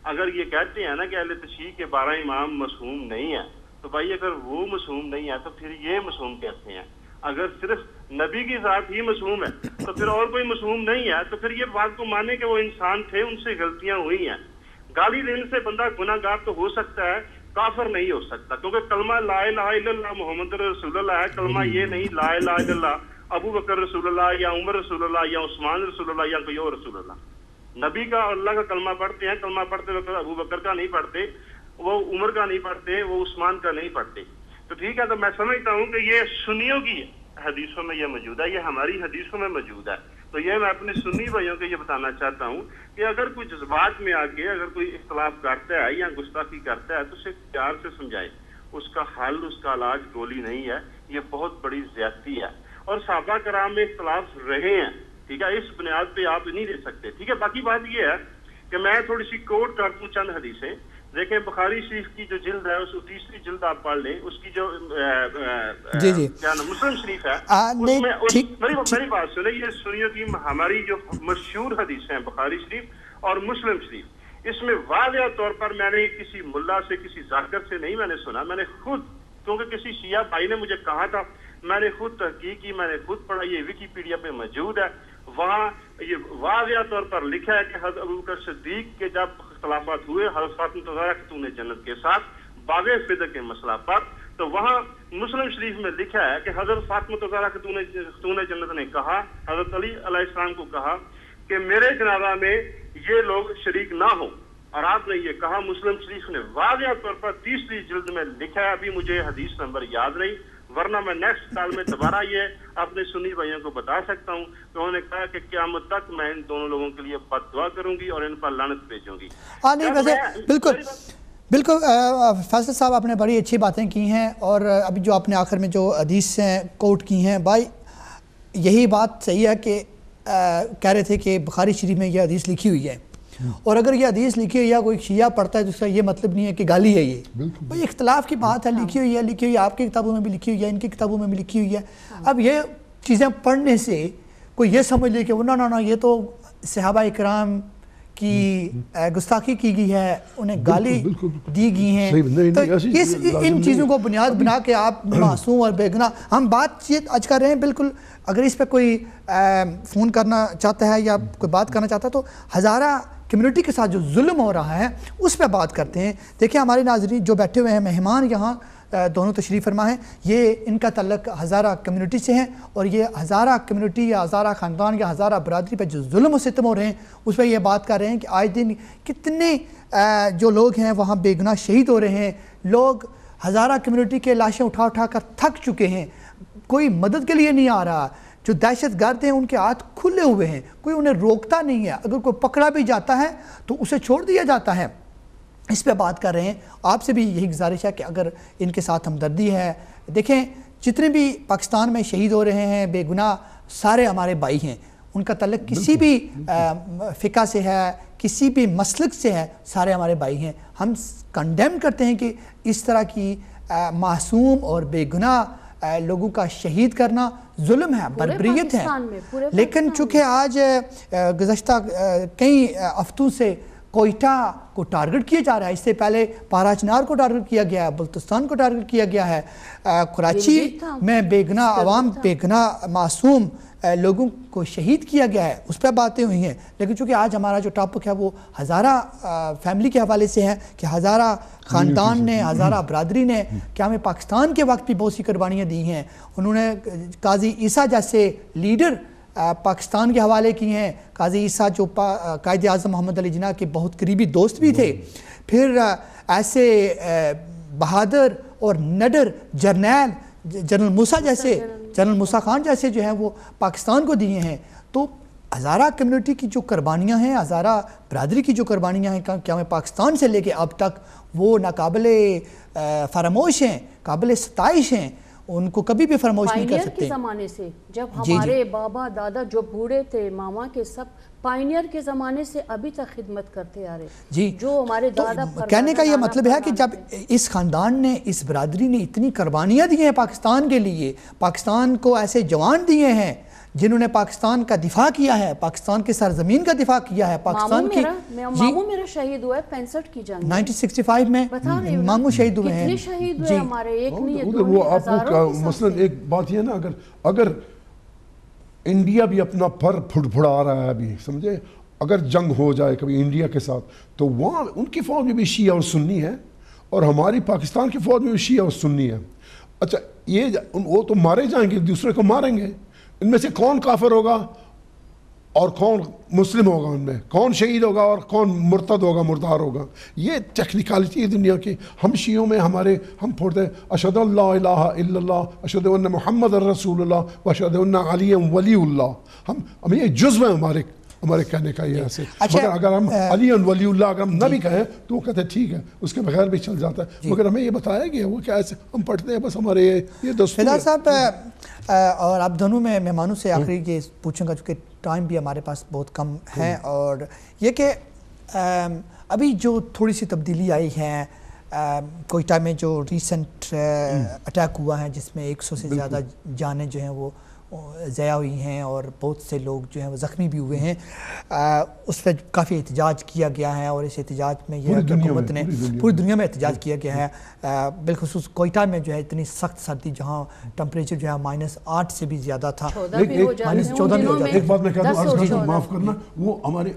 Speaker 7: اگر یہ کہتے ہیں نا کہ اہل تشیع کے 12 امام معصوم نہیں ہیں، تو بھائی اگر وہ معصوم نہیں ہے تو پھر یہ معصوم کہتے ہیں. اگر صرف نبی کی ذات ہی معصوم ہے تو پھر اور کوئی معصوم نہیں ہے، تو پھر یہ بات کو مانے کہ وہ انسان تھے، ان سے غلطیاں ہوئی ہیں. گالی دینے سے بندہ گناہ گار تو ہو سکتا ہے، کافر نہیں ہو سکتا، کیونکہ کلمہ لا الہ الا اللہ محمد رسول اللہ ہے. کلمہ یہ نہیں لا الہ الا اللہ ابو بکر رسول اللہ یا عمر رسول اللہ یا عثمان رسول اللہ یا کوئی اور رسول اللہ. نبی کا اور اللہ کا کلمہ پڑھتے ہیں، کلمہ پڑھتے وقت ابو بکر کا نہیں پڑھتے، وہ عمر کا نہیں پڑھتے، وہ عثمان کا نہیں پڑھتے. تو ٹھیک ہے، تو میں سمجھتا ہوں کہ یہ سنیوں کی حدیثوں میں یہ موجود ہے، یہ ہماری حدیثوں میں موجود ہے. تو یہ میں اپنے سنی بھائیوں کو یہ بتانا چاہتا ہوں کہ اگر کوئی جذبات میں آ کے اگر کوئی اختلاف کرتا ہے یا گستاخی کرتا ہے تو اسے پیار سے سمجھائے. اس کا حل، اس کا علاج گولی نہیں ہے، یہ بہت بڑی زیادتی ہے. اور صحابہ کرام میں اختلاف رہے ہیں، ٹھیک ہے، اس بنیاد پہ آپ نہیں دے سکتے. ٹھیک ہے، باقی بات یہ ہے کہ میں تھوڑی سی کوٹ کرتا ہوں چند حدیثیں. دیکھیں بخاری شریف کی جو جلد ہے اس 30ویں جلد آپ پڑھ لیں، اس کی جو کیا نام مسلم شریف ہے اس میں میری بات سنیں، یہ سنیوں کی ہماری جو مشہور حدیث ہیں بخاری شریف اور مسلم شریف، اس میں واضح طور پر میں نے کسی ملا سے کسی ذاکر سے نہیں میں نے سنا، میں نے خود، کیونکہ کسی شیعہ بھائی نے مجھے کہا تھا، میں نے خود تحقیق کی، میں نے خود پڑھا، یہ ویکیپیڈیا پہ موجود ہے. وہاں یہ واضح طور پر لکھا ہے کہ حضرت ابوبکر صدیق کے جب اختلافات ہوئے حضرت فاطمہ زہرا خاتون جنت کے ساتھ باب فدق کے مسئلہ پر، تو وہاں مسلم شریف میں لکھا ہے کہ حضرت فاطمہ زہرا خاتون جنت نے کہا، حضرت علی علیہ السلام کو کہا کہ میرے جنازہ میں یہ لوگ شریک نہ ہوں، اور آپ نے یہ کہا. مسلم شریف نے واضح طور پر 30ویں جلد میں لکھا ہے. ابھی مجھے حدیث نمبر یاد نہیں، ورنہ میں نیکسٹ سال میں دوبارہ یہ اپنے سنی بھائیوں کو بتا سکتا ہوں کہ انہوں نے کہا کہ قیامت تک میں ان دونوں لوگوں کے لیے بد دعا کروں گی اور ان پر لعنت بھیجوں گی.
Speaker 3: بالکل فیصل صاحب آپ نے بڑی اچھی باتیں کی ہیں، اور ابھی جو آپ نے آخر میں جو حدیث ہیں کوٹ کی ہیں، بھائی یہی بات صحیح ہے کہ کہہ رہے تھے کہ بخاری شریف میں یہ حدیث لکھی ہوئی ہے، اور اگر یہ حدیث لکھی ہوئی ہے کوئی شیعہ پڑھتا ہے تو اس کا یہ مطلب نہیں ہے کہ گالی ہے. یہ بھائی اختلاف کی بات ہے، لکھی ہوئی ہے آپ کی کتابوں میں بھی لکھی ہوئی ہے، ان کی کتابوں میں بھی لکھی ہوئی ہے. اب یہ چیزیں پڑھنے سے کوئی یہ سمجھ لے کہ نہ یہ تو صحابہ اکرام کی گستاخی کی گئی ہے، انہیں گالی دی گئی ہیں، تو ان چیزوں کو بنیاد بنا کے آپ معصوم اور بے گناہ. ہم بات چیت آج کر رہے ہیں، بالکل اگر اس پہ کوئی فون کرنا چاہتا ہے یا کوئی بات کرنا چاہتا ہے تو ہزارہ کمیونٹی کے ساتھ جو ظلم ہو رہا ہے اس پہ بات کرتے ہیں. دیکھیں ہمارے ناظرین جو بیٹھے ہوئے ہیں مہمان یہاں دونوں تشریف فرما ہیں، یہ ان کا تعلق ہزارہ کمیونٹی سے ہیں، اور یہ ہزارہ کمیونٹی یا ہزارہ خاندان یا ہزارہ برادری پر جو ظلم و ستم ہو رہے ہیں اس پہ یہ بات کر رہے ہیں کہ آج دن کتنے جو لوگ ہیں وہاں بے گناہ شہید ہو رہے ہیں، لوگ ہزارہ کمیونٹی کے لاشیں اٹھا اٹھا کر تھک چکے ہیں، کوئی مدد کے لیے نہیں آ رہا، جو دہشت گرد ہیں ان کے ہاتھ کھلے ہوئے ہیں، کوئی انہیں روکتا نہیں ہے، اگر کوئی پکڑا بھی جاتا ہے تو اسے چھوڑ دیا جاتا ہے۔ اس پہ بات کر رہے ہیں، آپ سے بھی یہی گزارش ہے کہ اگر ان کے ساتھ ہمدردی ہے، دیکھیں جتنے بھی پاکستان میں شہید ہو رہے ہیں بے گناہ سارے ہمارے بھائی ہیں، ان کا تعلق کسی بھی فقہ سے ہے، کسی بھی مسلک سے ہے، سارے ہمارے بھائی ہیں۔ ہم کنڈیم کرتے ہیں کہ اس طرح کی معصوم اور بے گناہ لوگوں کا شہید کرنا ظلم ہے، بربریت ہے، لیکن چونکہ آج گزشتہ کئی ہفتوں سے کوئٹہ کو ٹارگٹ کیا جا رہا ہے، اس سے پہلے پارا چنار کو ٹارگٹ کیا گیا ہے، بلتستان کو ٹارگٹ کیا گیا ہے، کراچی میں بے گناہ عوام بے گناہ معصوم لوگوں کو شہید کیا گیا ہے، اس پہ باتیں ہوئی ہیں، لیکن چونکہ آج ہمارا جو ٹاپک ہے وہ ہزارہ فیملی کے حوالے سے ہے کہ ہزارہ خاندان نے، ہزارہ برادری نے قیام پاکستان کے وقت بھی بہت سی قربانیاں دی ہیں، انہوں نے قاضی عیسیٰ جیسے لیڈر پاکستان کے حوالے کی ہیں، قاضی عیسیٰ جو قائد اعظم محمد علی جناح کے بہت قریبی دوست بھی تھے، پھر ایسے بہادر اور نڈر جنرل موسیٰ خان جیسے جو ہیں وہ پاکستان کو دیے ہیں۔ تو ہزارہ کمیونٹی کی جو قربانیاں ہیں، ہزارہ برادری کی جو قربانیاں ہیں قیام پاکستان سے لے کے اب تک، وہ ناقابل فراموش ہیں، قابل ستائش ہیں، ان کو کبھی بھی فراموش نہیں کر سکتے۔
Speaker 5: پائنیئر کے زمانے سے جب ہمارے بابا دادا جو بوڑھے تھے، ماما کے سب پائنیئر کے زمانے سے ابھی تک خدمت کرتے آ رہے،
Speaker 3: جی
Speaker 5: جو ہمارے دادا
Speaker 3: کہنے کا یہ مطلب ہے کہ جب اس خاندان نے، اس برادری نے اتنی قربانیاں دی ہیں پاکستان کے لیے، پاکستان کو ایسے جوان دیے ہیں جنہوں نے پاکستان کا دفاع کیا ہے، پاکستان کے سرزمین کا دفاع کیا ہے، پاکستان کی
Speaker 5: ماموں میرا شہید ہوا ہے 65 کی جنگ
Speaker 3: 1965 میں ماموں شہید ہوئے ہیں،
Speaker 5: کتنے شہید ہوئے ہمارے، ایک نہیں ہے دو
Speaker 4: وہ آپ کو مثلا ایک بات یہ نا، اگر انڈیا بھی اپنا پر پھڑا رہا ہے ابھی، سمجھے، اگر جنگ ہو جائے کبھی انڈیا کے ساتھ تو وہاں ان کی فوج میں بھی شیعہ اور سنی ہے، اور ہماری پاکستان کی فوج میں بھی شیعہ اور سنی ہے۔ اچھا یہ وہ تو مارے جائیں گے، دوسرے کو ماریں گے، ان میں سے کون کافر ہوگا اور کون مسلم ہوگا، ان میں کون شہید ہوگا اور کون مرتد ہوگا، مردار ہوگا؟ یہ ٹیکنیکالٹی ہے دنیا کی۔ ہم شیعوں میں ہم پڑھتے ہیں اشہد ان لا الہ الا اللہ، اشہد ان محمد رسول اللہ، واشہد ان علی ولی اللہ۔ ہم یہ جزو ہے ہمارے کہنے کا یہ ایسے، مگر اگر ہم علی ولی اللہ اگر ہم نہ بھی کہیں تو وہ کہتے ہیں ٹھیک ہے، اس کے بغیر بھی چل جاتا ہے، مگر ہمیں یہ بتایا گیا وہ کیا ایسے ہم پڑھتے ہیں، بس ہمارے یہ دستور ہے۔
Speaker 3: فیضان صاحب اور آپ دونوں میں مہمانوں سے آخری یہ پوچھوں گا چونکہ ٹائم بھی ہمارے پاس بہت کم ہے، اور یہ کہ ابھی جو تھوڑی سی تبدیلی آئی ہے کوئٹہ میں، جو ریسنٹ اٹیک ہوا ہے جس میں 100 سے زیادہ جانیں جو ہیں وہ ضائع ہوئی ہیں اور بہت سے لوگ جو ہیں وہ زخمی بھی ہوئے ہیں، اس پہ کافی احتجاج کیا گیا ہے، اور اس احتجاج میں یہ حکومت نے پوری دنیا میں احتجاج کیا گیا ہے، بالخصوص کوئٹہ میں جو ہے اتنی سخت سردی، جہاں ٹمپریچر جو ہے -8 سے بھی زیادہ تھا،
Speaker 4: -14 بھی ہو جاتا ہے۔ ایک بات میں کہتا ہوں، معاف کرنا، وہ ہمارے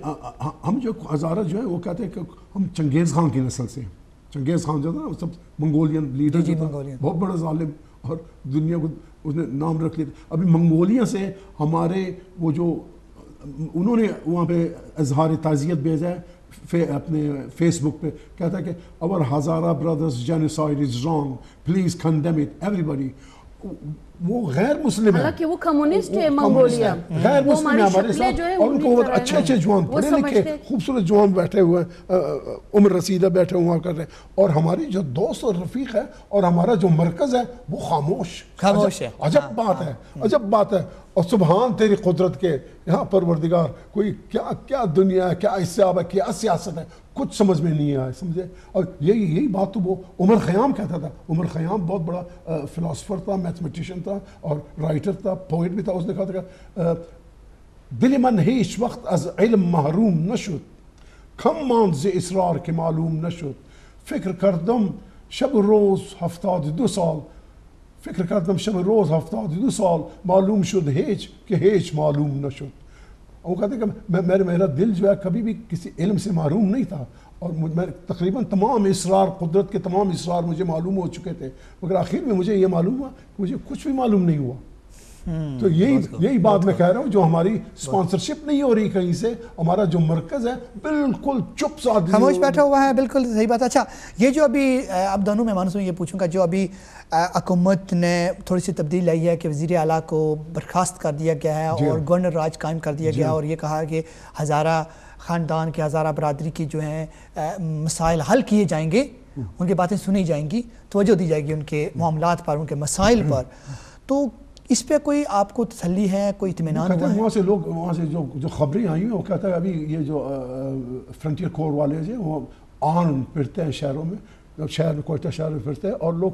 Speaker 4: ہم جو ہزارہ جو ہے وہ کہتے ہیں کہ ہم چنگیز خان کی نسل سے، چنگیز خان جو تھا نا وہ سب منگولین لیڈر جو تھا، بہت بڑا ظالم، اور دنیا کو اس نے نام رکھ لیا۔ ابھی منگولیا سے ہمارے وہ جو انہوں نے وہاں پہ اظہار تعزیت بھیجا ہے اپنے فیس بک پہ، کہتا ہے کہ our Hazara brothers genocide is wrong, please condemn it everybody۔ وہ غیر مسلم ہے،
Speaker 5: حالانکہ وہ کمیونسٹ ہے، منگولیا
Speaker 4: غیر مسلم ہے ہمارے ساتھ، اور ان کو بہت اچھے اچھے جوان پڑھے لکھے خوبصورت جوان بیٹھے ہوئے ہیں، عمر رسیدہ بیٹھے ہوا کر رہے ہیں، اور ہماری جو دوست اور رفیق ہے اور ہمارا جو مرکز ہے وہ خاموش ہے۔ عجب بات ہے، عجب بات ہے، اور سبحان تیری قدرت کے یہاں پروردگار، کوئی کیا دنیا ہے، کیا حساب ہے، کیا سیاست ہے، کچھ سمجھ میں نہیں آئے، سمجھے۔ اور یہی بات تو وہ عمر خیام کہتا تھا۔ عمر خیام بہت بڑا فلاسفر تھا، میتھمیٹیشین تھا اور رائٹر تھا، پوئٹ بھی تھا۔ اس نے کہا تھا کہ دل من ہیچ وقت از علم محروم نشد، کم ماند ز اسرار کے معلوم نشد، فکر کردم شب روز 72 سال، فکر کردم شب روز 72 سال، معلوم شد ہیچ کہ ہیچ معلوم نشد۔ وہ کہتے ہیں کہ میرا دل جو ہے کبھی بھی کسی علم سے محروم نہیں تھا، اور میں تقریباً تمام اسرار، قدرت کے تمام اسرار مجھے معلوم ہو چکے تھے، مگر آخر میں مجھے یہ معلوم ہوا کہ مجھے کچھ بھی معلوم نہیں ہوا. تو یہی بات میں کہہ رہا ہوں، جو ہماری اسپانسرشپ نہیں ہو رہی کہیں سے، ہمارا جو مرکز ہے بالکل چپ سادھ
Speaker 3: خاموش بیٹھا ہوا ہے. بالکل صحیح بات ہے. اچھا یہ جو ابھی اب دونوں مہمانوں سے یہ پوچھوں گا، جو ابھی حکومت نے تھوڑی سی تبدیل لائی ہے کہ وزیر اعلیٰ کو برخاست کر دیا گیا ہے اور گورنر راج قائم کر دیا گیا، اور یہ کہا کہ ہزارہ خاندان کے، ہزارہ برادری کی جو ہیں مسائل حل کیے جائیں گے، ان کی باتیں سنی جائیں گی، توجہ دی جائے گی ان کے معاملات پر، ان کے مسائل پر. تو اس پہ کوئی آپ کو تسلی ہے، کوئی اطمینان ہوا ہے؟
Speaker 4: وہاں سے لوگ، وہاں سے جو خبریں آئی ہیں وہ کہتا ہے ابھی یہ جو فرنٹیئر کور والے ہیں وہ آن پھرتے ہیں شہروں میں، شہر میں، کوئٹہ شہر میں پھرتے ہیں، اور لوگ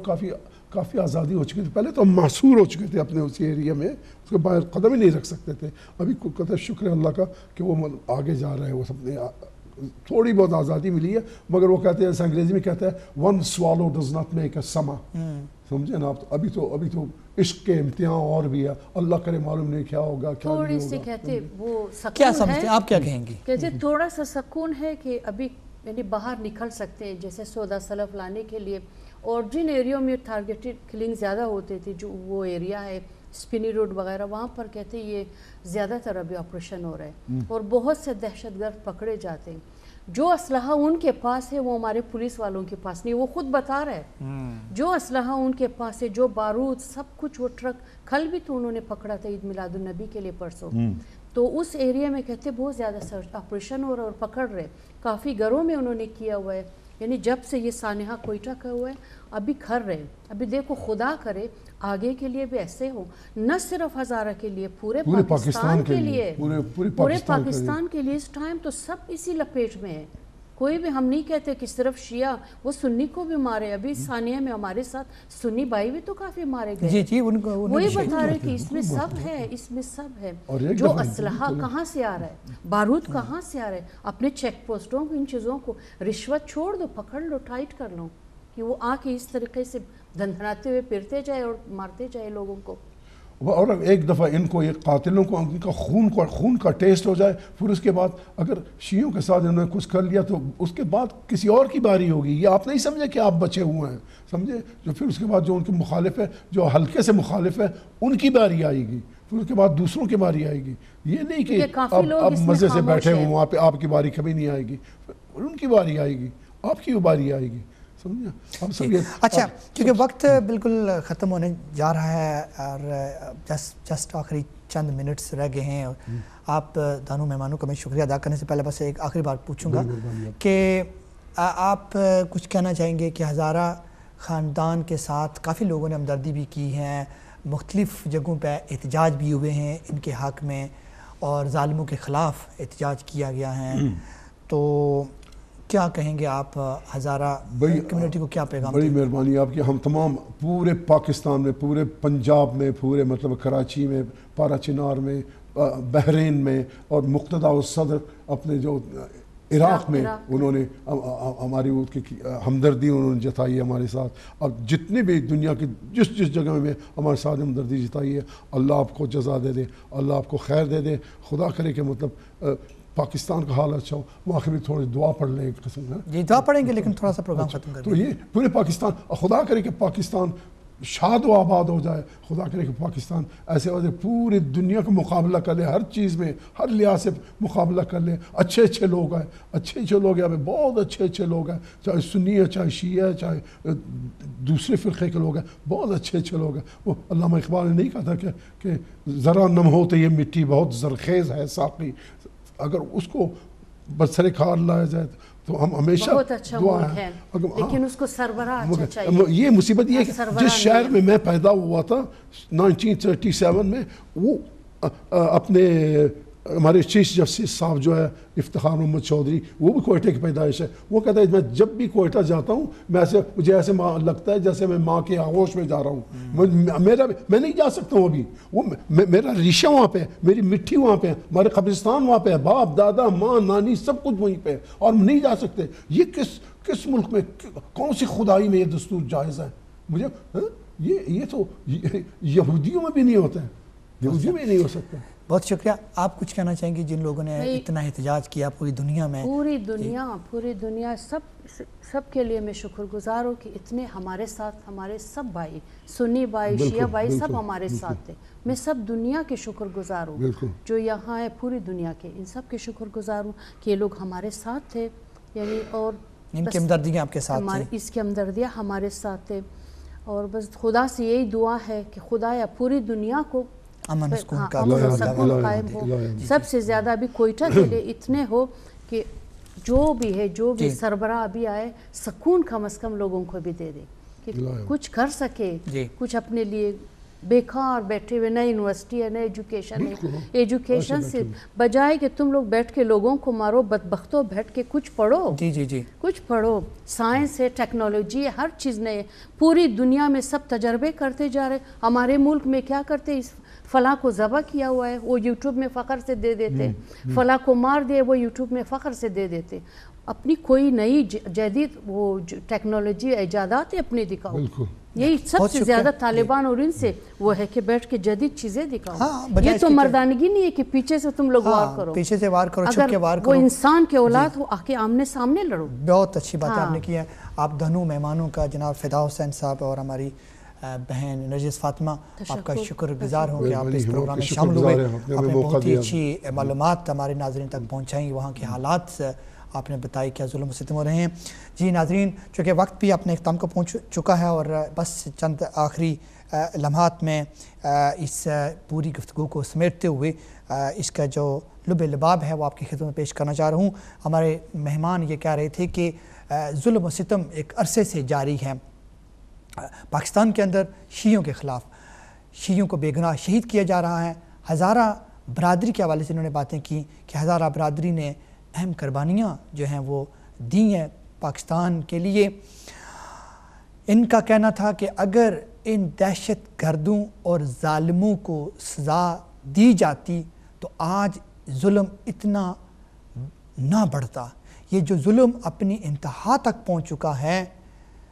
Speaker 4: کافی آزادی ہو چکی تھی. پہلے تو ہم محصور ہو چکے تھے اپنے اسی ایریا میں، اس کے باہر قدم ہی نہیں رکھ سکتے تھے. ابھی کہتا ہے شکر ہے اللہ کا کہ وہ آگے جا رہے ہیں، وہ اپنے تھوڑی بہت آزادی ملی ہے. مگر وہ کہتے ہیں، انگریزی میں کہتا ہے one سوالو does not make a سما. سمجھے نا آپ؟ ابھی تو عشق کے امتحان اور بھی ہے، اللہ کرے معلوم نہیں کیا ہوگا کیا نہیں ہوگا.
Speaker 5: تھوڑی سی کہتے وہ
Speaker 3: کیا
Speaker 5: سکون
Speaker 3: سمجھتے ہیں آپ، کیا کہیں گی؟
Speaker 5: کہتے تھوڑا سا سکون ہے کہ ابھی یعنی باہر نکل سکتے ہیں، جیسے سودا سلف لانے کے لیے. اور جن ایریوں میں ٹارگیٹڈ کلنگ زیادہ ہوتے تھے، جو وہ ایریا ہے اسپنی روڈ وغیرہ، وہاں پر کہتے یہ زیادہ تر ابھی آپریشن ہو رہا ہے اور بہت سے دہشت گرد پکڑے جاتے ہیں. جو اسلحہ ان کے پاس ہے وہ ہمارے پولیس والوں کے پاس نہیں. وہ خود بتا رہے ہیں جو اسلحہ ان کے پاس ہے، جو بارود، سب کچھ. وہ ٹرک کل بھی تو انہوں نے پکڑا تھا عید میلاد النبی کے لیے پرسوں. تو اس ایریا میں کہتے بہت زیادہ سرچ آپریشن ہو رہا ہے اور پکڑ رہے. کافی گھروں میں انہوں نے کیا ہوا ہے، یعنی جب سے یہ سانحہ کوئٹہ کا ہوا ہے ابھی کر رہے ہیں. ابھی دیکھو خدا کرے آگے کے لیے بھی ایسے ہو، نہ صرف ہزارہ کے لیے، پورے پاکستان کے لیے، پورے پاکستان کے لیے. اس ٹائم تو سب اسی لپیٹ میں ہے. کوئی بھی ہم نہیں کہتے کہ صرف شیعہ، وہ سنی کو بھی مارے. ابھی سانحہ میں ہمارے ساتھ سنی بھائی بھی تو کافی مارے گئے.
Speaker 3: جی
Speaker 5: وہی بتا رہے کہ اس میں سب ہے، اس میں سب ہے. جو اسلحہ کہاں سے آ رہا ہے، بارود کہاں سے آ رہا ہے، اپنے چیک پوسٹوں کو، ان چیزوں کو رشوت چھوڑ دو، پکڑ لو، ٹائٹ کر لو کہ وہ آ کے اس طریقے سے دھندھناتے ہوئے پھرتے جائے اور مارتے جائے لوگوں کو.
Speaker 4: اور ایک دفعہ ان کو، یہ قاتلوں کو، ان کا خون کا ٹیسٹ ہو جائے، پھر اس کے بعد اگر شیعوں کے ساتھ انہوں نے کچھ کر لیا تو اس کے بعد کسی اور کی باری ہوگی. یہ آپ نہیں سمجھے کہ آپ بچے ہوئے ہیں، سمجھے؟ جو پھر اس کے بعد جو ان کے مخالف ہے، جو ہلکے سے مخالف ہے، ان کی باری آئے گی، پھر اس کے بعد دوسروں کی باری آئے گی. یہ نہیں کہ اب مزے سے بیٹھے ہوں وہاں پہ، آپ کی باری کبھی نہیں آئے گی، ان کی باری آئے گی، آپ کی باری آئے گی.
Speaker 3: اچھا کیونکہ وقت بالکل ختم ہونے جا رہا ہے اور جسٹ آخری چند منٹس رہ گئے ہیں. آپ دونوں مہمانوں کا میں شکریہ ادا کرنے سے پہلے بس ایک آخری بات پوچھوں گا کہ آپ کچھ کہنا چاہیں گے کہ ہزارہ خاندان کے ساتھ کافی لوگوں نے ہمدردی بھی کی ہے، مختلف جگہوں پہ احتجاج بھی ہوئے ہیں ان کے حق میں اور ظالموں کے خلاف احتجاج کیا گیا ہے، تو کیا کہیں گے آپ ہزارہ کمیونٹی کو، کیا پیغام؟
Speaker 4: بڑی مہربانی آپ کی. ہم تمام پورے پاکستان میں، پورے پنجاب میں، پورے مطلب کراچی میں، پارا چنار میں، بحرین میں، اور مقتدیٰ الصدر اپنے جو عراق میں، انہوں نے ہماری ہمدردی انہوں نے جتائی ہے ہمارے ساتھ. اب جتنے بھی دنیا کی جس جگہ میں ہمارے ساتھ ہمدردی جتائی ہے، اللہ آپ کو جزا دے دے، اللہ آپ کو خیر دے دے. خدا کرے کہ مطلب پاکستان کا حال اچھا ہو. وہ آخر میں تھوڑی دعا پڑھ لیں ایک قسم ہے.
Speaker 3: جی دعا پڑھیں گے لیکن تھوڑا سا پروگرام ختم کر دیں.
Speaker 4: تو یہ پورے پاکستان، خدا کرے کہ پاکستان شاد و آباد ہو جائے. خدا کرے کہ پاکستان ایسے ہو جائے پوری دنیا کا مقابلہ کر لے، ہر چیز میں، ہر لحاظ سے مقابلہ کر لے. اچھے لوگ ہیں، اچھے لوگ ہیں، بہت اچھے لوگ ہیں، چاہے سنی ہے، چاہے شیعہ ہے، چاہے دوسرے فرقے کے لوگ ہیں، بہت اچھے لوگ ہیں. وہ علامہ اقبال نے نہیں کہا تھا کہ ذرا نم ہو تو یہ مٹی بہت زرخیز ہے ساقی. اگر اس کو برسر کار لایا جائے تو ہم ہمیشہ
Speaker 5: بہت اچھا ملک ہے، لیکن اس کو سربراہ اچھا چاہیے.
Speaker 4: یہ مصیبت یہ ہے کہ جس شہر میں میں پیدا ہوا تھا 1937 میں، وہ اپنے ہمارے چیف جسٹس صاحب جو ہے افتخار محمد چودھری، وہ بھی کوئٹہ کی پیدائش ہے. وہ کہتا ہے میں جب بھی کوئٹہ جاتا ہوں مجھے ایسے لگتا ہے جیسے میں ماں کے آغوش میں جا رہا ہوں. میں نہیں جا سکتا ہوں ابھی. وہ میرا ریشہ وہاں پہ ہے، میری مٹی وہاں پہ ہے، ہمارے قبرستان وہاں پہ ہے، باپ دادا ماں نانی سب کچھ وہیں پہ ہے، اور ہم نہیں جا سکتے. یہ کس ملک میں، کون سی خدائی میں یہ دستور جائز ہے؟ مجھے یہ تو یہودیوں میں بھی نہیں ہوتا ہے، یہودیوں میں نہیں ہو سکتا.
Speaker 3: بہت شکریہ. آپ کچھ کہنا چاہیں گے جن لوگوں نے اتنا احتجاج کیا پوری دنیا میں؟
Speaker 5: پوری دنیا سب کے لیے میں شکر گزار ہوں کہ اتنے ہمارے ساتھ ہمارے سب بھائی سنی بھائی شیعہ بھائی سب ہمارے ساتھ تھے. میں سب دنیا کے شکر گزار ہوں جو یہاں ہے پوری دنیا کے ان سب کے شکر گزار ہوں کہ یہ لوگ ہمارے ساتھ تھے. یعنی اور
Speaker 3: ان کی ہمدردیاں آپ کے ساتھ تھیں.
Speaker 5: اس کی ہمدردیاں ہمارے ساتھ تھے اور بس خدا سے یہی دعا ہے کہ خدایا پوری دنیا کو
Speaker 3: امن سکون
Speaker 5: قائم ہو. سب سے زیادہ ابھی کوئٹہ کے لیے اتنے ہو کہ جو بھی سربراہ ابھی آئے سکون کم از کم لوگوں کو بھی دے دے کہ کچھ کر سکے, کچھ اپنے لیے. بیکار بیٹھے ہوئے نہ یونیورسٹی ہے نہ ایجوکیشن ہے. ایجوکیشن سے بجائے کہ تم لوگ بیٹھ کے لوگوں کو مارو, بدبختوں بیٹھ کے کچھ پڑھو. کچھ پڑھو. سائنس ہے, ٹیکنالوجی ہے, ہر چیز نئے. پوری دنیا میں سب تجربے کرتے جا رہے. ہمارے ملک میں کیا کرتے, اس فلاں کو ذبح کیا ہوا ہے وہ یوٹیوب میں فخر سے دے دیتے, فلاں کو مار دیا وہ یوٹیوب میں فخر سے دے دیتے. اپنی کوئی نئی جدید وہ ٹیکنالوجی ایجادات اپنی دکھاؤ. یہی سب سے زیادہ طالبان اور ان سے وہ ہے کہ بیٹھ کے جدید چیزیں دکھاؤ. یہ تو مردانگی نہیں ہے کہ پیچھے سے تم لوگ وار کرو,
Speaker 3: پیچھے سے وار کرو, چھپ کے وار کرو.
Speaker 5: وہ انسان کے اولاد ہو, آ کے آمنے سامنے لڑو.
Speaker 3: بہت اچھی بات آپ نے کی ہے. آپ دونوں مہمانوں کا, جناب فدا حسین صاحب اور ہماری بہن نرجس فاطمہ, آپ کا شکر گزار ہوں کہ آپ اس پروگرام میں شامل ہوئے. آپ نے بہت ہی اچھی معلومات ہمارے ناظرین تک پہنچائیں. وہاں کے حالات آپ نے بتائی کیا ظلم و ستم ہو رہے ہیں. جی ناظرین, چونکہ وقت بھی اپنے اختتام کو پہنچ چکا ہے اور بس چند آخری لمحات میں اس پوری گفتگو کو سمیٹتے ہوئے اس کا جو لب لباب ہے وہ آپ کی خدمت میں پیش کرنا چاہ رہا ہوں. ہمارے مہمان یہ کہہ رہے تھے کہ ظلم و ستم ایک عرصے سے جاری ہے پاکستان کے اندر. شیعوں کے خلاف شیعوں کو بے گناہ شہید کیا جا رہا ہے. ہزارہ برادری کے حوالے سے انہوں نے باتیں کی کہ ہزارہ برادری نے اہم قربانیاں جو ہیں وہ دی ہیں پاکستان کے لیے. ان کا کہنا تھا کہ اگر ان دہشت گردوں اور ظالموں کو سزا دی جاتی تو آج ظلم اتنا نہ بڑھتا. یہ جو ظلم اپنی انتہا تک پہنچ چکا ہے,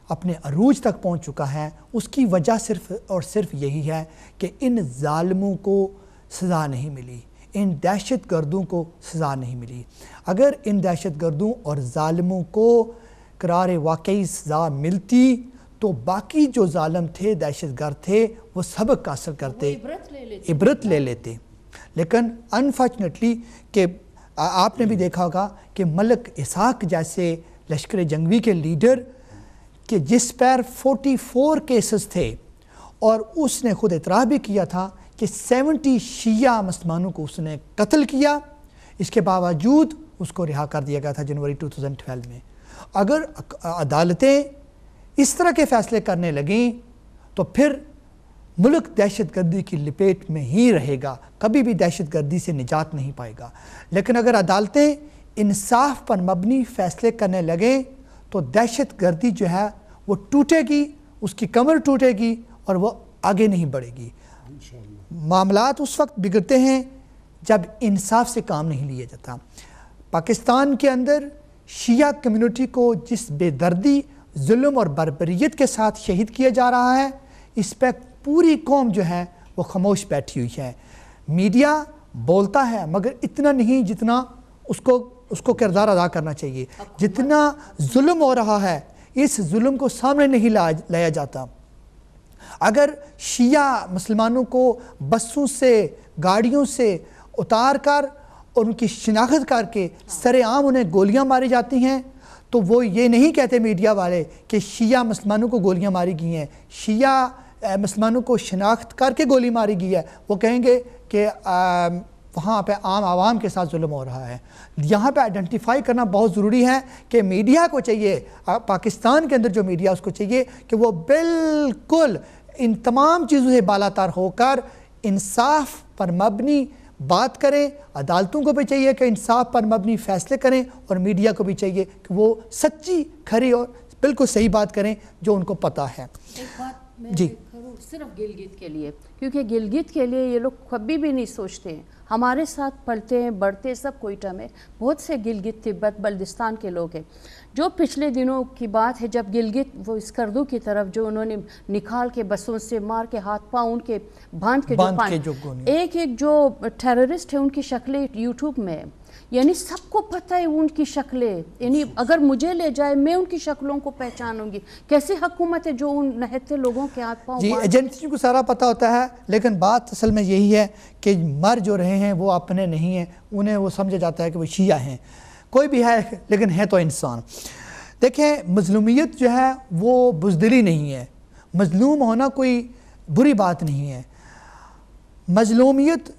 Speaker 3: اپنے عروج تک پہنچ چکا ہے, اس کی وجہ صرف اور صرف یہی ہے کہ ان ظالموں کو سزا نہیں ملی, ان دہشت گردوں کو سزا نہیں ملی. اگر ان دہشت گردوں اور ظالموں کو قرار واقعی سزا ملتی تو باقی جو ظالم تھے, دہشت گرد تھے, وہ سبق حاصل کرتے, عبرت لے لیتے. لیکن انفارچونیٹلی کہ آپ نے بھی دیکھا ہوگا کہ ملک اسحاق جیسے لشکر جنگوی کے لیڈر کہ جس پر 44 کیسز تھے اور اس نے خود اعتراف بھی کیا تھا کہ 70 شیعہ مسلمانوں کو اس نے قتل کیا, اس کے باوجود اس کو رہا کر دیا گیا تھا جنوری 2012 میں. اگر عدالتیں اس طرح کے فیصلے کرنے لگیں تو پھر ملک دہشت گردی کی لپیٹ میں ہی رہے گا, کبھی بھی دہشت گردی سے نجات نہیں پائے گا. لیکن اگر عدالتیں انصاف پر مبنی فیصلے کرنے لگیں تو دہشت گردی جو ہے وہ ٹوٹے گی, اس کی کمر ٹوٹے گی اور وہ آگے نہیں بڑھے گی. معاملات اس وقت بگڑتے ہیں جب انصاف سے کام نہیں لیا جاتا. پاکستان کے اندر شیعہ کمیونٹی کو جس بے دردی, ظلم اور بربریت کے ساتھ شہید کیا جا رہا ہے, اس پہ پوری قوم جو ہے وہ خاموش بیٹھی ہوئی ہے. میڈیا بولتا ہے مگر اتنا نہیں جتنا اس کو کردار ادا کرنا چاہیے. جتنا ظلم ہو رہا ہے اس ظلم کو سامنے نہیں لایا جاتا. اگر شیعہ مسلمانوں کو بسوں سے, گاڑیوں سے اتار کر اور ان کی شناخت کر کے سر عام انہیں گولیاں ماری جاتی ہیں تو وہ یہ نہیں کہتے میڈیا والے کہ شیعہ مسلمانوں کو گولیاں ماری گئی ہیں, شیعہ مسلمانوں کو شناخت کر کے گولی ماری گئی ہے. وہ کہیں گے کہ وہاں پہ عام عوام کے ساتھ ظلم ہو رہا ہے. یہاں پہ آئیڈینٹیفائی کرنا بہت ضروری ہے کہ میڈیا کو چاہیے, پاکستان کے اندر جو میڈیا اس کو چاہیے کہ وہ بالکل ان تمام چیزوں سے بالاتر ہو کر انصاف پر مبنی بات کریں. عدالتوں کو بھی چاہیے کہ انصاف پر مبنی فیصلے کریں اور میڈیا کو بھی چاہیے کہ وہ سچی, کھری اور بالکل صحیح بات کریں جو ان کو پتہ ہے.
Speaker 5: ایک بات میں کروں صرف گلگت کے لیے, کیونکہ گلگت کے لیے یہ لوگ کبھی بھی نہیں سوچتے ہیں. ہمارے ساتھ پلتے ہیں بڑھتے سب کوئٹہ میں بہت سے گلگت تبت بلدستان کے لوگ ہیں. جو پچھلے دنوں کی بات ہے جب گلگت وہ اسکردو کی طرف جو انہوں نے نکال کے بسوں سے مار کے ہاتھ پاؤں ان کے باندھ کے جو ایک جو ٹیررسٹ ہے ان کی شکلیں یوٹیوب میں یعنی سب کو پتہ ہے ان کی شکلیں یعنی اگر مجھے لے جائے میں ان کی شکلوں کو پہچانوں گی. کیسی حکومت ہے جو ان نہتے لوگوں کے ہاتھ پاؤں.
Speaker 3: جی ایجنسی کو سارا پتہ ہوتا ہے لیکن بات اصل میں یہی ہے کہ مر جو رہے ہیں وہ اپنے نہیں ہیں, انہیں وہ سمجھا جاتا ہے کہ وہ شیعہ ہیں. کوئی بھی ہے لیکن ہے تو انسان. دیکھیں مظلومیت جو ہے وہ بزدلی نہیں ہے, مظلوم ہونا کوئی بری بات نہیں ہے. مظلومیت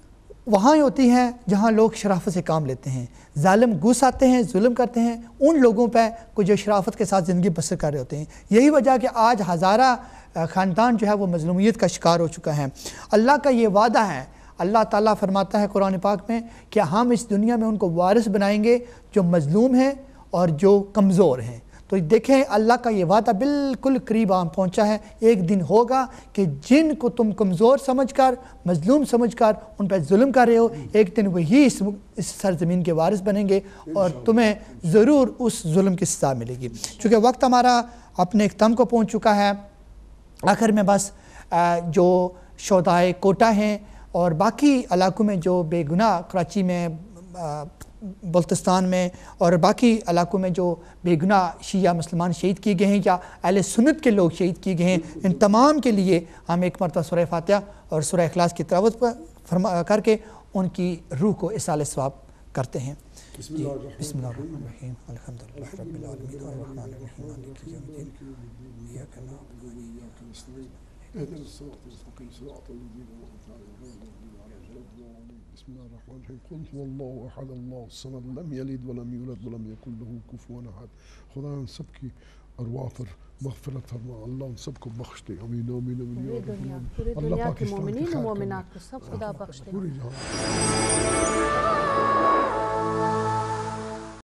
Speaker 3: وہاں ہی ہوتی ہیں جہاں لوگ شرافت سے کام لیتے ہیں, ظالم گھس آتے ہیں, ظلم کرتے ہیں ان لوگوں پہ کو جو شرافت کے ساتھ زندگی بسر کر رہے ہوتے ہیں. یہی وجہ کہ آج ہزارہ خاندان جو ہے وہ مظلومیت کا شکار ہو چکا ہے. اللہ کا یہ وعدہ ہے, اللہ تعالیٰ فرماتا ہے قرآن پاک میں کہ ہم اس دنیا میں ان کو وارث بنائیں گے جو مظلوم ہیں اور جو کمزور ہیں. تو دیکھیں اللہ کا یہ وعدہ بالکل قریب آن پہنچا ہے. ایک دن ہوگا کہ جن کو تم کمزور سمجھ کر مظلوم سمجھ کر ان پہ ظلم کر رہے ہو, ایک دن وہی اس سرزمین کے وارث بنیں گے اور تمہیں ضرور اس ظلم کی سزا ملے گی. چونکہ وقت ہمارا اپنے اختتام کو پہنچ چکا ہے, آخر میں بس جو شہدائے کوٹہ ہیں اور باقی علاقوں میں جو بے گناہ کراچی میں بلتستان میں اور باقی علاقوں میں جو بے گناہ شیعہ مسلمان شہید کیے گئے ہیں یا اہل سنت کے لوگ شہید کیے گئے ہیں, ان تمام کے لیے ہم ایک مرتبہ سورہ فاتحہ اور سورہ اخلاص کی تلاوت کر کے ان کی روح کو اصال ثواب کرتے ہیں. بسم اللہ الرحمن الرحیم الحمدللہ رب العالمین الرحمن الرحیم مالک یوم الدین ایاک نعبد و ایاک نستعین اهدنا الصراط المستقیم صراط الذین انعمت علیہم
Speaker 4: بسم الله الرحمن الرحيم قل هو الله احد الله الصمد لم يلد ولم يولد ولم يكن له كفوا احد. خدا ان سب کی ارواح پر مغفرت فرما, اللہ ان سب کو بخش دے. امین آمین آمین.
Speaker 5: پوری دنیا کے مومنین و مومنات کو سب خدا بخش دے.